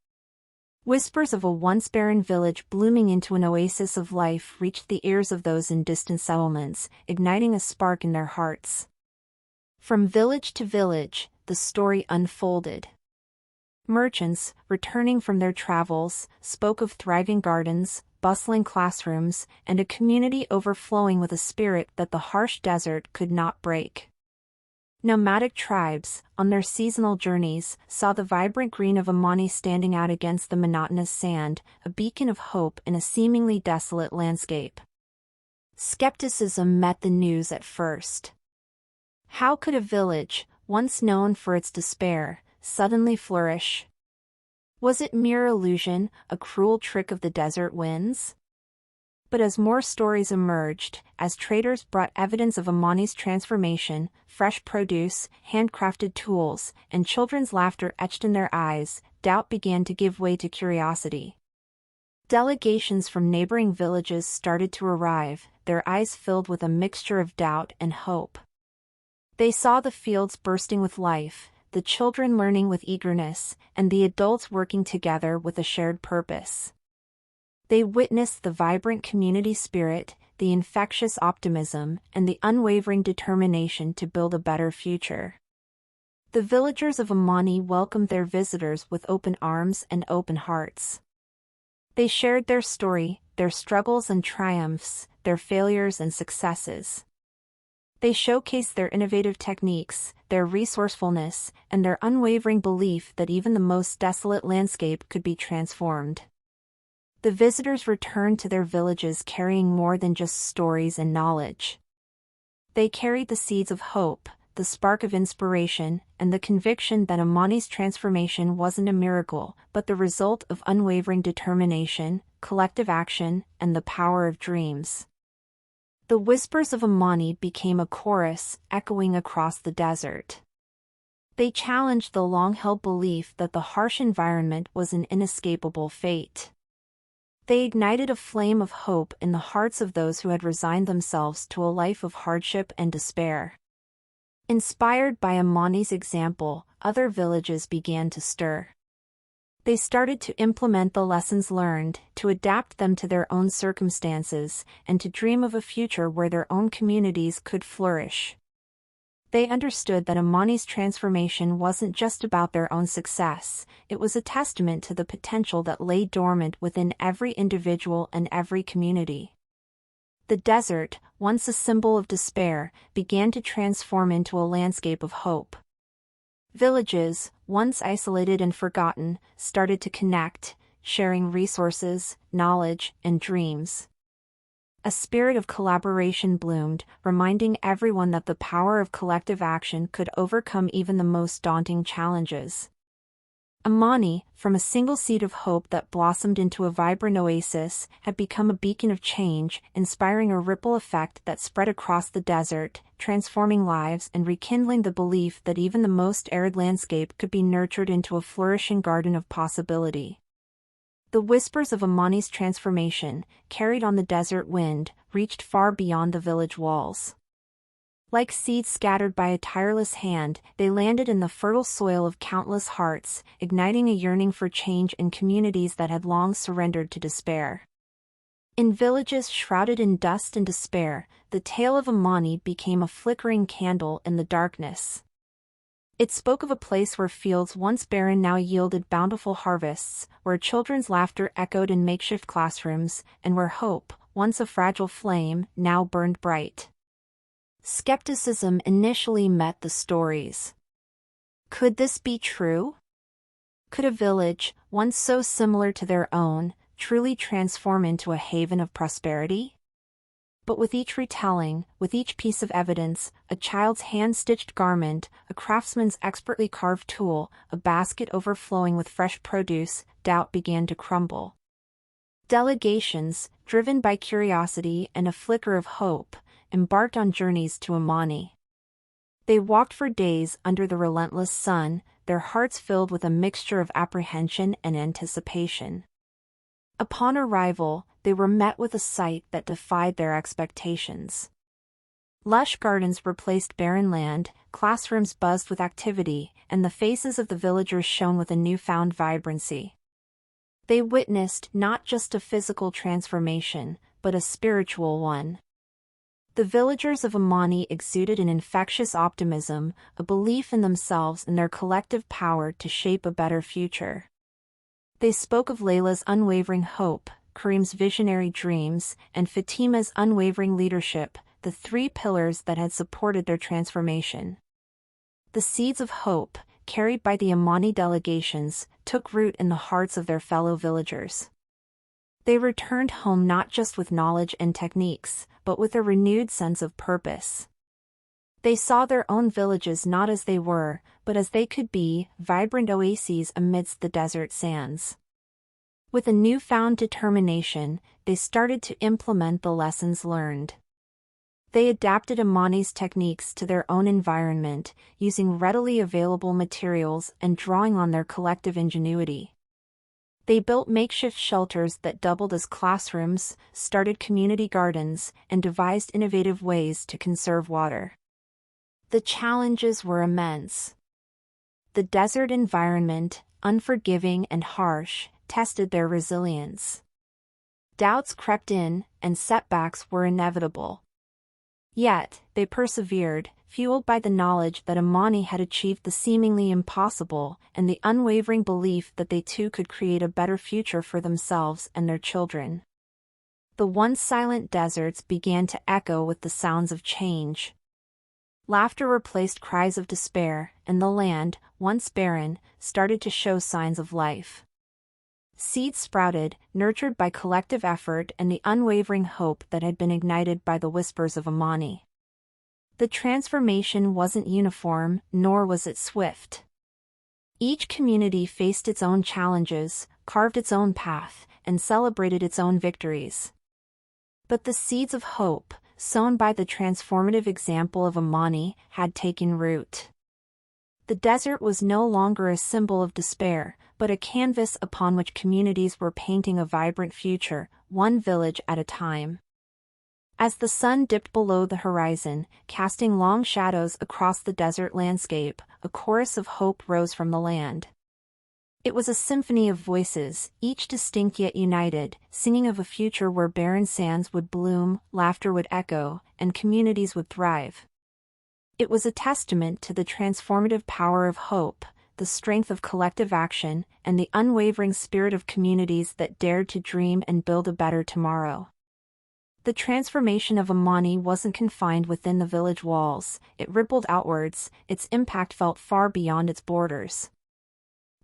A: Whispers of a once barren village blooming into an oasis of life reached the ears of those in distant settlements, igniting a spark in their hearts. From village to village, the story unfolded. Merchants, returning from their travels, spoke of thriving gardens, bustling classrooms, and a community overflowing with a spirit that the harsh desert could not break. Nomadic tribes, on their seasonal journeys, saw the vibrant green of Amani standing out against the monotonous sand, a beacon of hope in a seemingly desolate landscape. Skepticism met the news at first. How could a village, once known for its despair, suddenly flourish? Was it mere illusion, a cruel trick of the desert winds? But as more stories emerged, as traders brought evidence of Amani's transformation, fresh produce, handcrafted tools, and children's laughter etched in their eyes, doubt began to give way to curiosity. Delegations from neighboring villages started to arrive, their eyes filled with a mixture of doubt and hope. They saw the fields bursting with life, the children learning with eagerness, and the adults working together with a shared purpose. They witnessed the vibrant community spirit, the infectious optimism, and the unwavering determination to build a better future. The villagers of Amani welcomed their visitors with open arms and open hearts. They shared their story, their struggles and triumphs, their failures and successes. They showcased their innovative techniques, their resourcefulness, and their unwavering belief that even the most desolate landscape could be transformed. The visitors returned to their villages carrying more than just stories and knowledge. They carried the seeds of hope, the spark of inspiration, and the conviction that Amani's transformation wasn't a miracle, but the result of unwavering determination, collective action, and the power of dreams. The whispers of Amani became a chorus, echoing across the desert. They challenged the long-held belief that the harsh environment was an inescapable fate. They ignited a flame of hope in the hearts of those who had resigned themselves to a life of hardship and despair. Inspired by Amani's example, other villages began to stir. They started to implement the lessons learned, to adapt them to their own circumstances, and to dream of a future where their own communities could flourish. They understood that Amani's transformation wasn't just about their own success, it was a testament to the potential that lay dormant within every individual and every community. The desert, once a symbol of despair, began to transform into a landscape of hope. Villages, once isolated and forgotten, started to connect, sharing resources, knowledge, and dreams. A spirit of collaboration bloomed, reminding everyone that the power of collective action could overcome even the most daunting challenges. Amani, from a single seed of hope that blossomed into a vibrant oasis, had become a beacon of change, inspiring a ripple effect that spread across the desert, transforming lives and rekindling the belief that even the most arid landscape could be nurtured into a flourishing garden of possibility. The whispers of Amani's transformation, carried on the desert wind, reached far beyond the village walls. Like seeds scattered by a tireless hand, they landed in the fertile soil of countless hearts, igniting a yearning for change in communities that had long surrendered to despair. In villages shrouded in dust and despair, the tale of Amani became a flickering candle in the darkness. It spoke of a place where fields once barren now yielded bountiful harvests, where children's laughter echoed in makeshift classrooms, and where hope, once a fragile flame, now burned bright. Skepticism initially met the stories. Could this be true? Could a village, once so similar to their own, truly transform into a haven of prosperity? But with each retelling, with each piece of evidence, a child's hand-stitched garment, a craftsman's expertly carved tool, a basket overflowing with fresh produce, doubt began to crumble. Delegations, driven by curiosity and a flicker of hope, embarked on journeys to Amani. They walked for days under the relentless sun, their hearts filled with a mixture of apprehension and anticipation. Upon arrival, they were met with a sight that defied their expectations. Lush gardens replaced barren land, classrooms buzzed with activity, and the faces of the villagers shone with a newfound vibrancy. They witnessed not just a physical transformation, but a spiritual one. The villagers of Amani exuded an infectious optimism, a belief in themselves and their collective power to shape a better future. They spoke of Layla's unwavering hope, Karim's visionary dreams, and Fatima's unwavering leadership, the three pillars that had supported their transformation. The seeds of hope, carried by the Amani delegations, took root in the hearts of their fellow villagers. They returned home not just with knowledge and techniques, but with a renewed sense of purpose. They saw their own villages not as they were, but as they could be, vibrant oases amidst the desert sands. With a newfound determination, they started to implement the lessons learned. They adapted Amani's techniques to their own environment, using readily available materials and drawing on their collective ingenuity. They built makeshift shelters that doubled as classrooms, started community gardens, and devised innovative ways to conserve water. The challenges were immense. The desert environment, unforgiving and harsh, tested their resilience. Doubts crept in, and setbacks were inevitable. Yet, they persevered, fueled by the knowledge that Amani had achieved the seemingly impossible, and the unwavering belief that they too could create a better future for themselves and their children. The once silent deserts began to echo with the sounds of change. Laughter replaced cries of despair, and the land, once barren, started to show signs of life. Seeds sprouted, nurtured by collective effort and the unwavering hope that had been ignited by the whispers of Amani. The transformation wasn't uniform, nor was it swift. Each community faced its own challenges, carved its own path, and celebrated its own victories. But the seeds of hope, sown by the transformative example of Amani, had taken root. The desert was no longer a symbol of despair, but a canvas upon which communities were painting a vibrant future, one village at a time. As the sun dipped below the horizon, casting long shadows across the desert landscape, a chorus of hope rose from the land. It was a symphony of voices, each distinct yet united, singing of a future where barren sands would bloom, laughter would echo, and communities would thrive. It was a testament to the transformative power of hope, the strength of collective action, and the unwavering spirit of communities that dared to dream and build a better tomorrow. The transformation of Amani wasn't confined within the village walls, it rippled outwards, its impact felt far beyond its borders.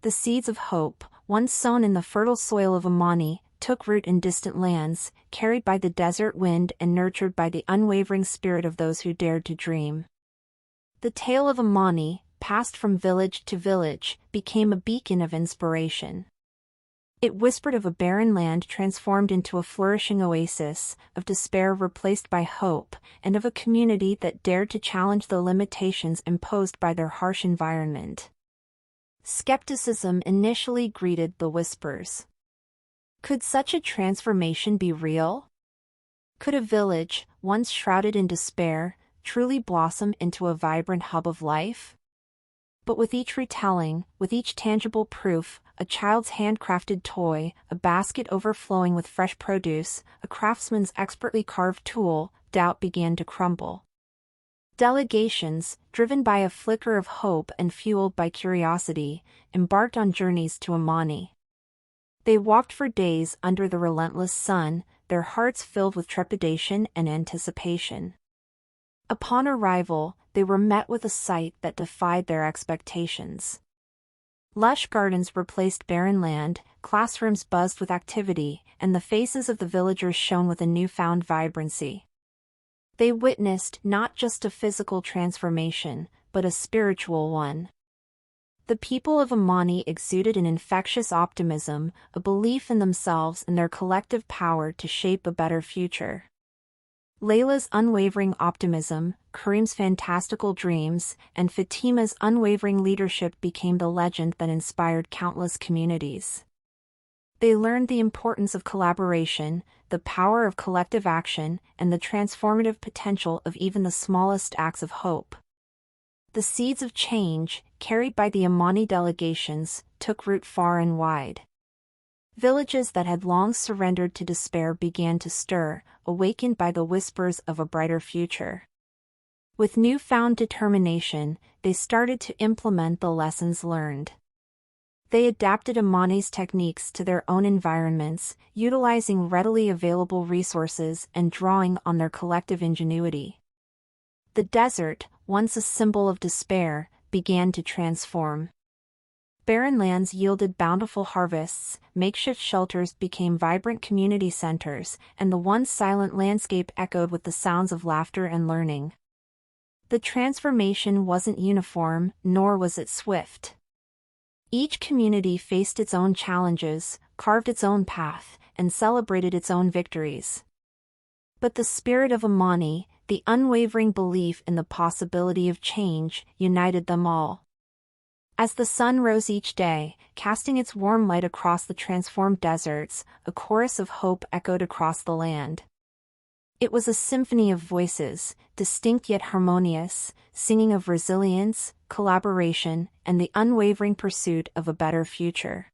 A: The seeds of hope, once sown in the fertile soil of Amani, took root in distant lands, carried by the desert wind and nurtured by the unwavering spirit of those who dared to dream. The tale of Amani, passed from village to village, became a beacon of inspiration. It whispered of a barren land transformed into a flourishing oasis, of despair replaced by hope, and of a community that dared to challenge the limitations imposed by their harsh environment. Skepticism initially greeted the whispers. Could such a transformation be real? Could a village, once shrouded in despair, truly blossom into a vibrant hub of life? But with each retelling, with each tangible proof, a child's handcrafted toy, a basket overflowing with fresh produce, a craftsman's expertly carved tool, doubt began to crumble. Delegations, driven by a flicker of hope and fueled by curiosity, embarked on journeys to Amani. They walked for days under the relentless sun, their hearts filled with trepidation and anticipation. Upon arrival, they were met with a sight that defied their expectations. Lush gardens replaced barren land, classrooms buzzed with activity, and the faces of the villagers shone with a newfound vibrancy. They witnessed not just a physical transformation, but a spiritual one. The people of Amani exuded an infectious optimism, a belief in themselves and their collective power to shape a better future. Layla's unwavering optimism, Karim's fantastical dreams, and Fatima's unwavering leadership became the legend that inspired countless communities. They learned the importance of collaboration, the power of collective action, and the transformative potential of even the smallest acts of hope. The seeds of change, carried by the Amani delegations, took root far and wide. Villages that had long surrendered to despair began to stir, awakened by the whispers of a brighter future. With newfound determination, they started to implement the lessons learned. They adapted Amani's techniques to their own environments, utilizing readily available resources and drawing on their collective ingenuity. The desert, once a symbol of despair, began to transform. Barren lands yielded bountiful harvests, makeshift shelters became vibrant community centers, and the once silent landscape echoed with the sounds of laughter and learning. The transformation wasn't uniform, nor was it swift. Each community faced its own challenges, carved its own path, and celebrated its own victories. But the spirit of Amani, the unwavering belief in the possibility of change, united them all. As the sun rose each day, casting its warm light across the transformed deserts, a chorus of hope echoed across the land. It was a symphony of voices, distinct yet harmonious, singing of resilience, collaboration, and the unwavering pursuit of a better future.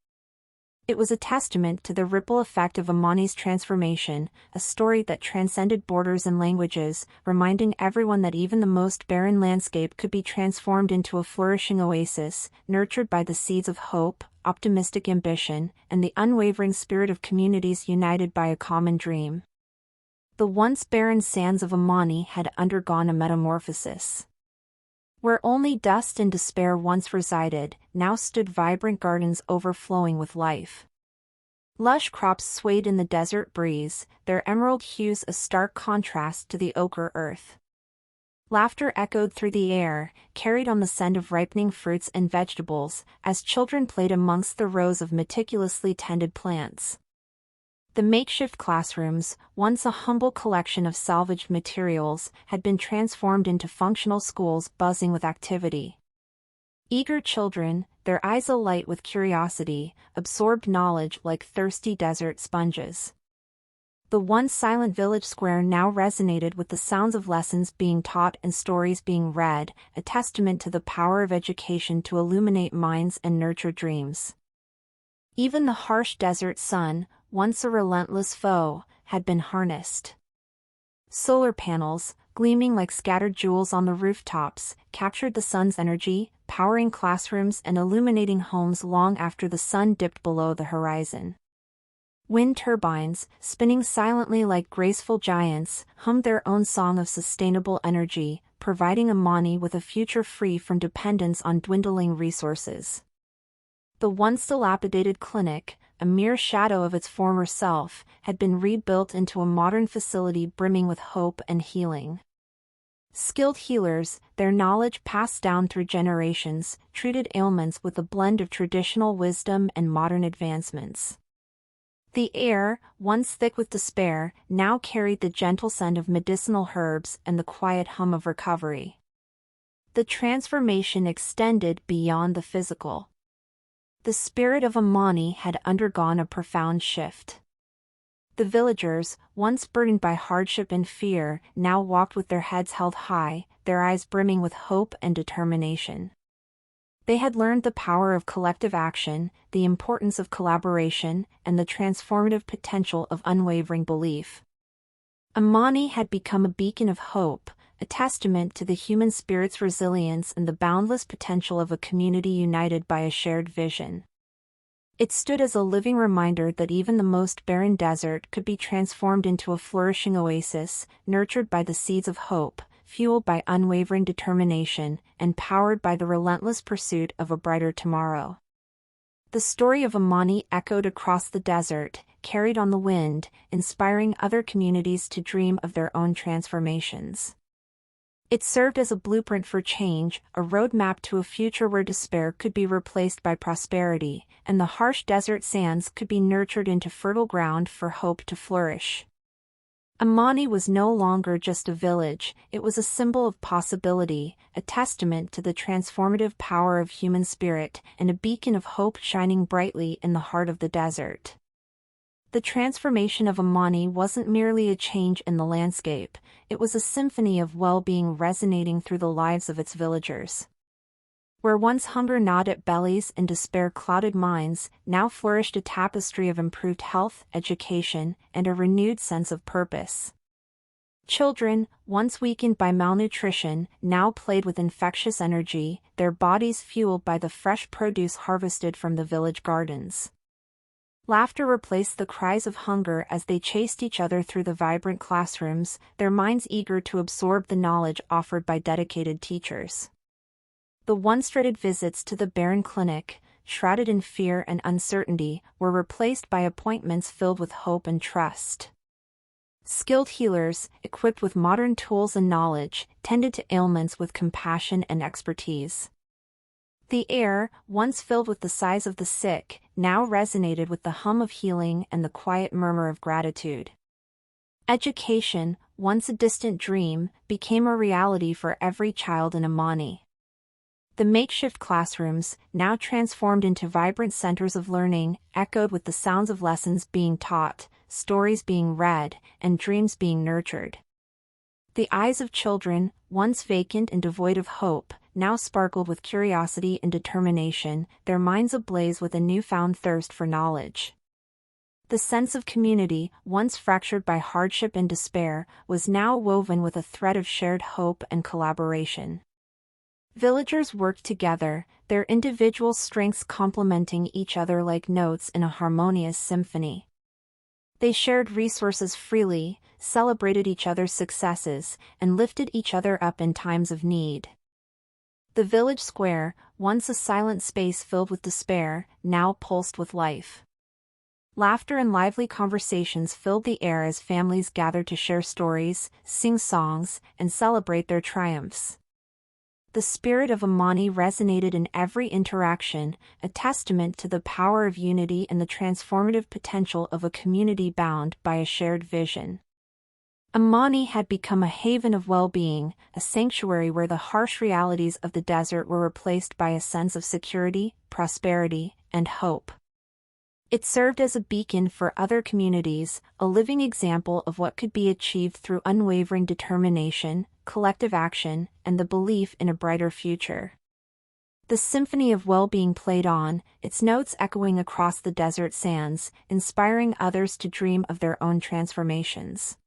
A: It was a testament to the ripple effect of Amani's transformation, a story that transcended borders and languages, reminding everyone that even the most barren landscape could be transformed into a flourishing oasis, nurtured by the seeds of hope, optimistic ambition, and the unwavering spirit of communities united by a common dream. The once barren sands of Amani had undergone a metamorphosis. Where only dust and despair once resided, now stood vibrant gardens overflowing with life. Lush crops swayed in the desert breeze, their emerald hues a stark contrast to the ochre earth. Laughter echoed through the air, carried on the scent of ripening fruits and vegetables, as children played amongst the rows of meticulously tended plants. The makeshift classrooms, once a humble collection of salvaged materials, had been transformed into functional schools buzzing with activity. Eager children, their eyes alight with curiosity, absorbed knowledge like thirsty desert sponges. The once silent village square now resonated with the sounds of lessons being taught and stories being read, a testament to the power of education to illuminate minds and nurture dreams. Even the harsh desert sun, once a relentless foe, had been harnessed. Solar panels, gleaming like scattered jewels on the rooftops, captured the sun's energy, powering classrooms and illuminating homes long after the sun dipped below the horizon. Wind turbines, spinning silently like graceful giants, hummed their own song of sustainable energy, providing Amani with a future free from dependence on dwindling resources. The once dilapidated clinic, a mere shadow of its former self, had been rebuilt into a modern facility brimming with hope and healing. Skilled healers, their knowledge passed down through generations, treated ailments with a blend of traditional wisdom and modern advancements. The air, once thick with despair, now carried the gentle scent of medicinal herbs and the quiet hum of recovery. The transformation extended beyond the physical. The spirit of Amani had undergone a profound shift. The villagers, once burdened by hardship and fear, now walked with their heads held high, their eyes brimming with hope and determination. They had learned the power of collective action, the importance of collaboration, and the transformative potential of unwavering belief. Amani had become a beacon of hope, a testament to the human spirit's resilience and the boundless potential of a community united by a shared vision. It stood as a living reminder that even the most barren desert could be transformed into a flourishing oasis, nurtured by the seeds of hope, fueled by unwavering determination, and powered by the relentless pursuit of a brighter tomorrow. The story of Amani echoed across the desert, carried on the wind, inspiring other communities to dream of their own transformations. It served as a blueprint for change, a roadmap to a future where despair could be replaced by prosperity, and the harsh desert sands could be nurtured into fertile ground for hope to flourish. Amani was no longer just a village, it was a symbol of possibility, a testament to the transformative power of human spirit, and a beacon of hope shining brightly in the heart of the desert. The transformation of Amani wasn't merely a change in the landscape, it was a symphony of well-being resonating through the lives of its villagers. Where once hunger gnawed at bellies and despair clouded minds, now flourished a tapestry of improved health, education, and a renewed sense of purpose. Children, once weakened by malnutrition, now played with infectious energy, their bodies fueled by the fresh produce harvested from the village gardens. Laughter replaced the cries of hunger as they chased each other through the vibrant classrooms, their minds eager to absorb the knowledge offered by dedicated teachers. The once dreaded visits to the barren clinic, shrouded in fear and uncertainty, were replaced by appointments filled with hope and trust. Skilled healers, equipped with modern tools and knowledge, tended to ailments with compassion and expertise. The air, once filled with the sighs of the sick, now resonated with the hum of healing and the quiet murmur of gratitude. Education, once a distant dream, became a reality for every child in Amani. The makeshift classrooms, now transformed into vibrant centers of learning, echoed with the sounds of lessons being taught, stories being read, and dreams being nurtured. The eyes of children, once vacant and devoid of hope, now sparkled with curiosity and determination, their minds ablaze with a newfound thirst for knowledge. The sense of community, once fractured by hardship and despair, was now woven with a thread of shared hope and collaboration. Villagers worked together, their individual strengths complementing each other like notes in a harmonious symphony. They shared resources freely, celebrated each other's successes, and lifted each other up in times of need. The village square, once a silent space filled with despair, now pulsed with life. Laughter and lively conversations filled the air as families gathered to share stories, sing songs, and celebrate their triumphs. The spirit of Amani resonated in every interaction, a testament to the power of unity and the transformative potential of a community bound by a shared vision. Amani had become a haven of well-being, a sanctuary where the harsh realities of the desert were replaced by a sense of security, prosperity, and hope. It served as a beacon for other communities, a living example of what could be achieved through unwavering determination, collective action, and the belief in a brighter future. The symphony of well-being played on, its notes echoing across the desert sands, inspiring others to dream of their own transformations.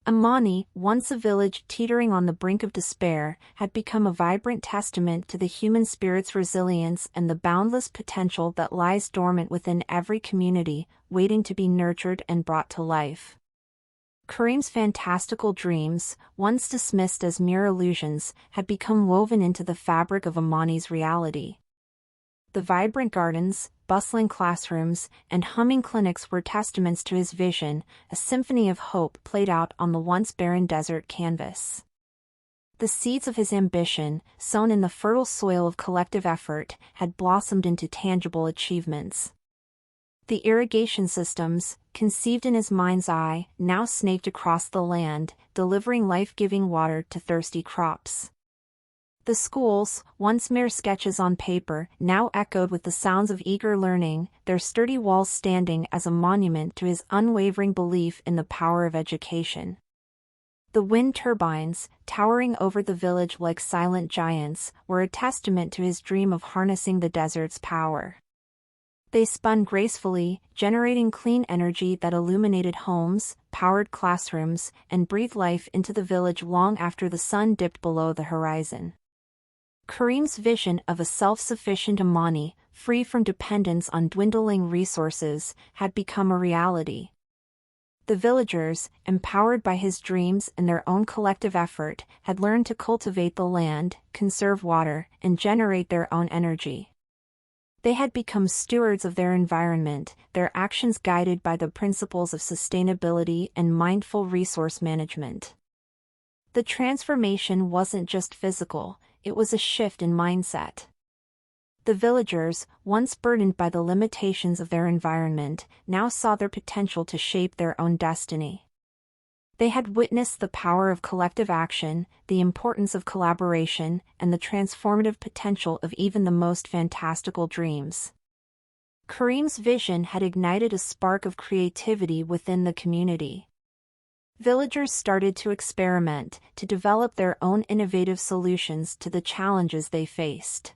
A: Amani, once a village teetering on the brink of despair, had become a vibrant testament to the human spirit's resilience and the boundless potential that lies dormant within every community, waiting to be nurtured and brought to life. Kareem's fantastical dreams, once dismissed as mere illusions, had become woven into the fabric of Amani's reality. The vibrant gardens, bustling classrooms, and humming clinics were testaments to his vision, a symphony of hope played out on the once barren desert canvas. The seeds of his ambition, sown in the fertile soil of collective effort, had blossomed into tangible achievements. The irrigation systems, conceived in his mind's eye, now snaked across the land, delivering life-giving water to thirsty crops. The schools, once mere sketches on paper, now echoed with the sounds of eager learning, their sturdy walls standing as a monument to his unwavering belief in the power of education. The wind turbines, towering over the village like silent giants, were a testament to his dream of harnessing the desert's power. They spun gracefully, generating clean energy that illuminated homes, powered classrooms, and breathed life into the village long after the sun dipped below the horizon. Kareem's vision of a self-sufficient Amani, free from dependence on dwindling resources, had become a reality. The villagers, empowered by his dreams and their own collective effort, had learned to cultivate the land, conserve water, and generate their own energy. They had become stewards of their environment, their actions guided by the principles of sustainability and mindful resource management. The transformation wasn't just physical, it was a shift in mindset. The villagers, once burdened by the limitations of their environment, now saw their potential to shape their own destiny. They had witnessed the power of collective action, the importance of collaboration, and the transformative potential of even the most fantastical dreams. Kareem's vision had ignited a spark of creativity within the community. Villagers started to experiment, to develop their own innovative solutions to the challenges they faced.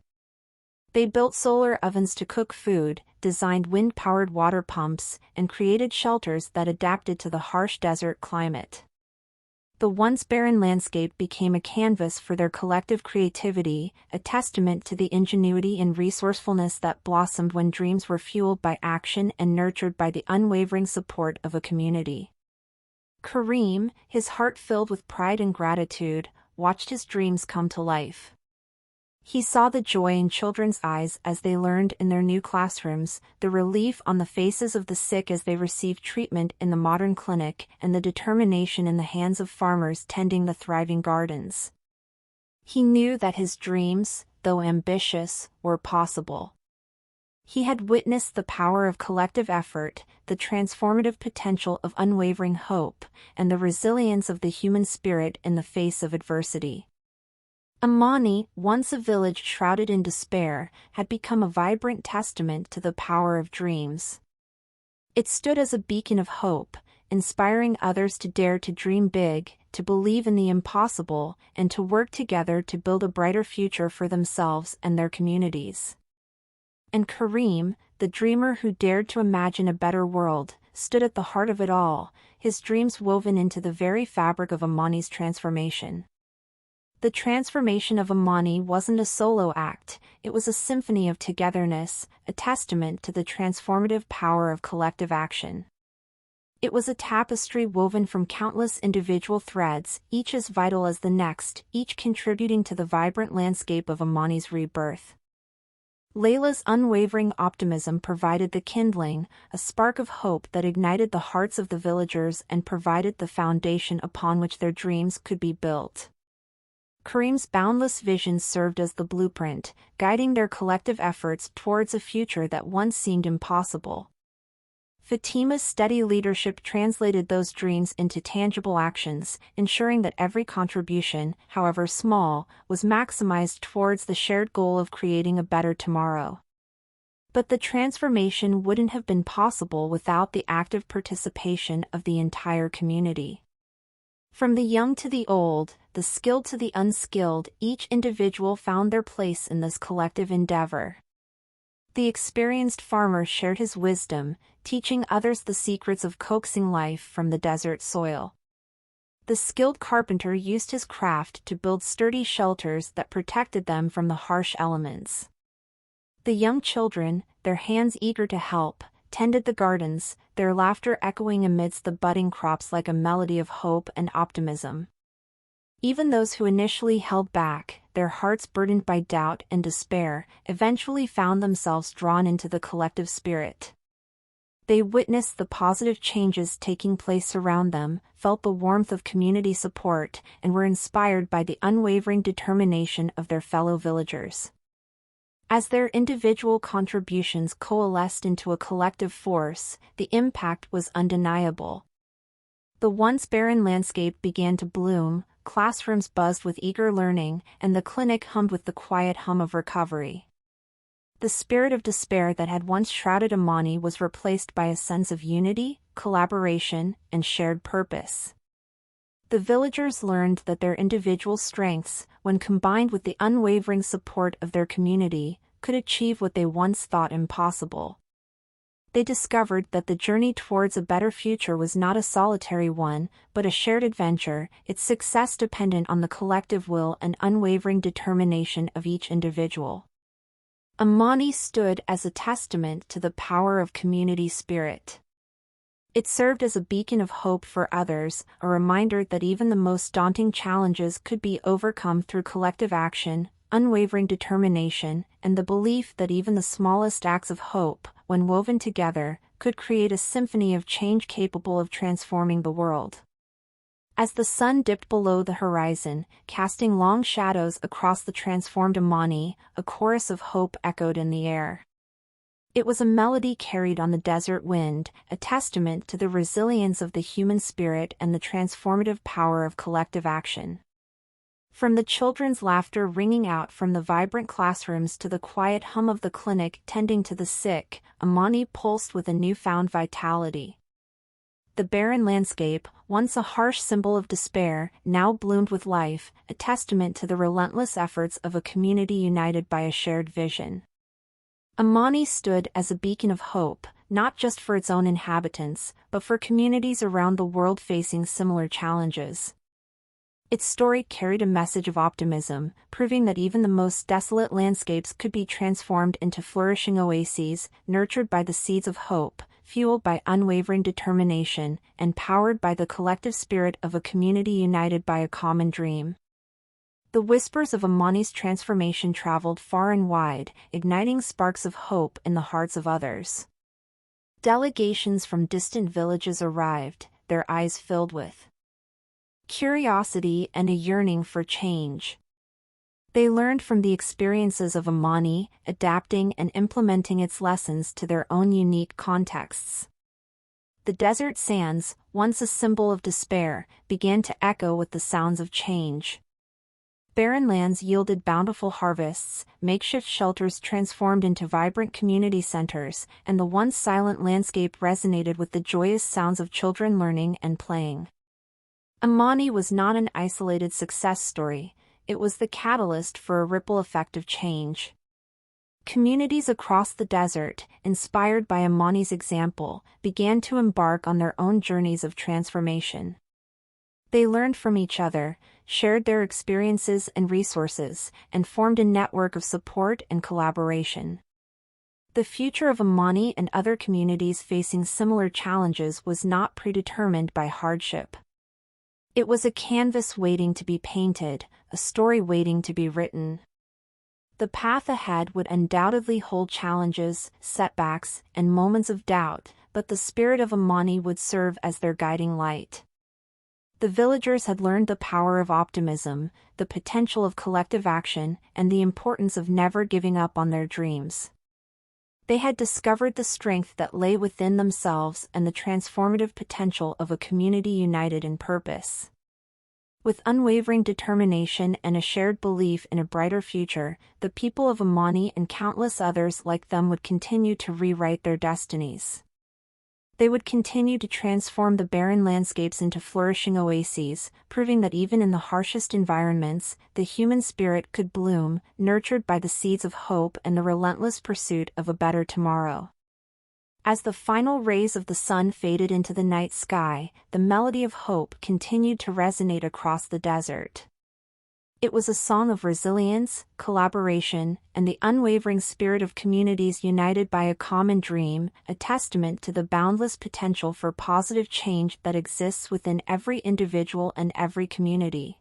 A: They built solar ovens to cook food, designed wind-powered water pumps, and created shelters that adapted to the harsh desert climate. The once barren landscape became a canvas for their collective creativity, a testament to the ingenuity and resourcefulness that blossomed when dreams were fueled by action and nurtured by the unwavering support of a community. Kareem, his heart filled with pride and gratitude, watched his dreams come to life. He saw the joy in children's eyes as they learned in their new classrooms, the relief on the faces of the sick as they received treatment in the modern clinic, and the determination in the hands of farmers tending the thriving gardens. He knew that his dreams, though ambitious, were possible. He had witnessed the power of collective effort, the transformative potential of unwavering hope, and the resilience of the human spirit in the face of adversity. Amani, once a village shrouded in despair, had become a vibrant testament to the power of dreams. It stood as a beacon of hope, inspiring others to dare to dream big, to believe in the impossible, and to work together to build a brighter future for themselves and their communities. And Karim, the dreamer who dared to imagine a better world, stood at the heart of it all, his dreams woven into the very fabric of Amani's transformation. The transformation of Amani wasn't a solo act, it was a symphony of togetherness, a testament to the transformative power of collective action. It was a tapestry woven from countless individual threads, each as vital as the next, each contributing to the vibrant landscape of Amani's rebirth. Layla's unwavering optimism provided the kindling, a spark of hope that ignited the hearts of the villagers and provided the foundation upon which their dreams could be built. Karim's boundless vision served as the blueprint, guiding their collective efforts towards a future that once seemed impossible. Fatima's steady leadership translated those dreams into tangible actions, ensuring that every contribution, however small, was maximized towards the shared goal of creating a better tomorrow. But the transformation wouldn't have been possible without the active participation of the entire community. From the young to the old, the skilled to the unskilled, each individual found their place in this collective endeavor. The experienced farmer shared his wisdom, teaching others the secrets of coaxing life from the desert soil. The skilled carpenter used his craft to build sturdy shelters that protected them from the harsh elements. The young children, their hands eager to help, tended the gardens, their laughter echoing amidst the budding crops like a melody of hope and optimism. Even those who initially held back, their hearts burdened by doubt and despair, eventually found themselves drawn into the collective spirit. They witnessed the positive changes taking place around them, felt the warmth of community support, and were inspired by the unwavering determination of their fellow villagers. As their individual contributions coalesced into a collective force, the impact was undeniable. The once barren landscape began to bloom, classrooms buzzed with eager learning, and the clinic hummed with the quiet hum of recovery. The spirit of despair that had once shrouded Amani was replaced by a sense of unity, collaboration, and shared purpose. The villagers learned that their individual strengths, when combined with the unwavering support of their community, could achieve what they once thought impossible. They discovered that the journey towards a better future was not a solitary one, but a shared adventure, its success dependent on the collective will and unwavering determination of each individual. Amani stood as a testament to the power of community spirit. It served as a beacon of hope for others, a reminder that even the most daunting challenges could be overcome through collective action, unwavering determination, and the belief that even the smallest acts of hope, when woven together, could create a symphony of change capable of transforming the world. As the sun dipped below the horizon, casting long shadows across the transformed Amani, a chorus of hope echoed in the air. It was a melody carried on the desert wind, a testament to the resilience of the human spirit and the transformative power of collective action. From the children's laughter ringing out from the vibrant classrooms to the quiet hum of the clinic tending to the sick, Amani pulsed with a newfound vitality. The barren landscape, once a harsh symbol of despair, now bloomed with life, a testament to the relentless efforts of a community united by a shared vision. Amani stood as a beacon of hope, not just for its own inhabitants, but for communities around the world facing similar challenges. Its story carried a message of optimism, proving that even the most desolate landscapes could be transformed into flourishing oases, nurtured by the seeds of hope, fueled by unwavering determination, and powered by the collective spirit of a community united by a common dream. The whispers of Amani's transformation traveled far and wide, igniting sparks of hope in the hearts of others. Delegations from distant villages arrived, their eyes filled with curiosity and a yearning for change. They learned from the experiences of Amani, adapting and implementing its lessons to their own unique contexts. The desert sands, once a symbol of despair, began to echo with the sounds of change. Barren lands yielded bountiful harvests, makeshift shelters transformed into vibrant community centers, and the once silent landscape resonated with the joyous sounds of children learning and playing. Amani was not an isolated success story, it was the catalyst for a ripple effect of change. Communities across the desert, inspired by Amani's example, began to embark on their own journeys of transformation. They learned from each other, shared their experiences and resources, and formed a network of support and collaboration. The future of Amani and other communities facing similar challenges was not predetermined by hardship. It was a canvas waiting to be painted, a story waiting to be written. The path ahead would undoubtedly hold challenges, setbacks, and moments of doubt, but the spirit of Amani would serve as their guiding light. The villagers had learned the power of optimism, the potential of collective action, and the importance of never giving up on their dreams. They had discovered the strength that lay within themselves and the transformative potential of a community united in purpose. With unwavering determination and a shared belief in a brighter future, the people of Amani and countless others like them would continue to rewrite their destinies. They would continue to transform the barren landscapes into flourishing oases, proving that even in the harshest environments, the human spirit could bloom, nurtured by the seeds of hope and the relentless pursuit of a better tomorrow. As the final rays of the sun faded into the night sky, the melody of hope continued to resonate across the desert. It was a song of resilience, collaboration, and the unwavering spirit of communities united by a common dream, a testament to the boundless potential for positive change that exists within every individual and every community.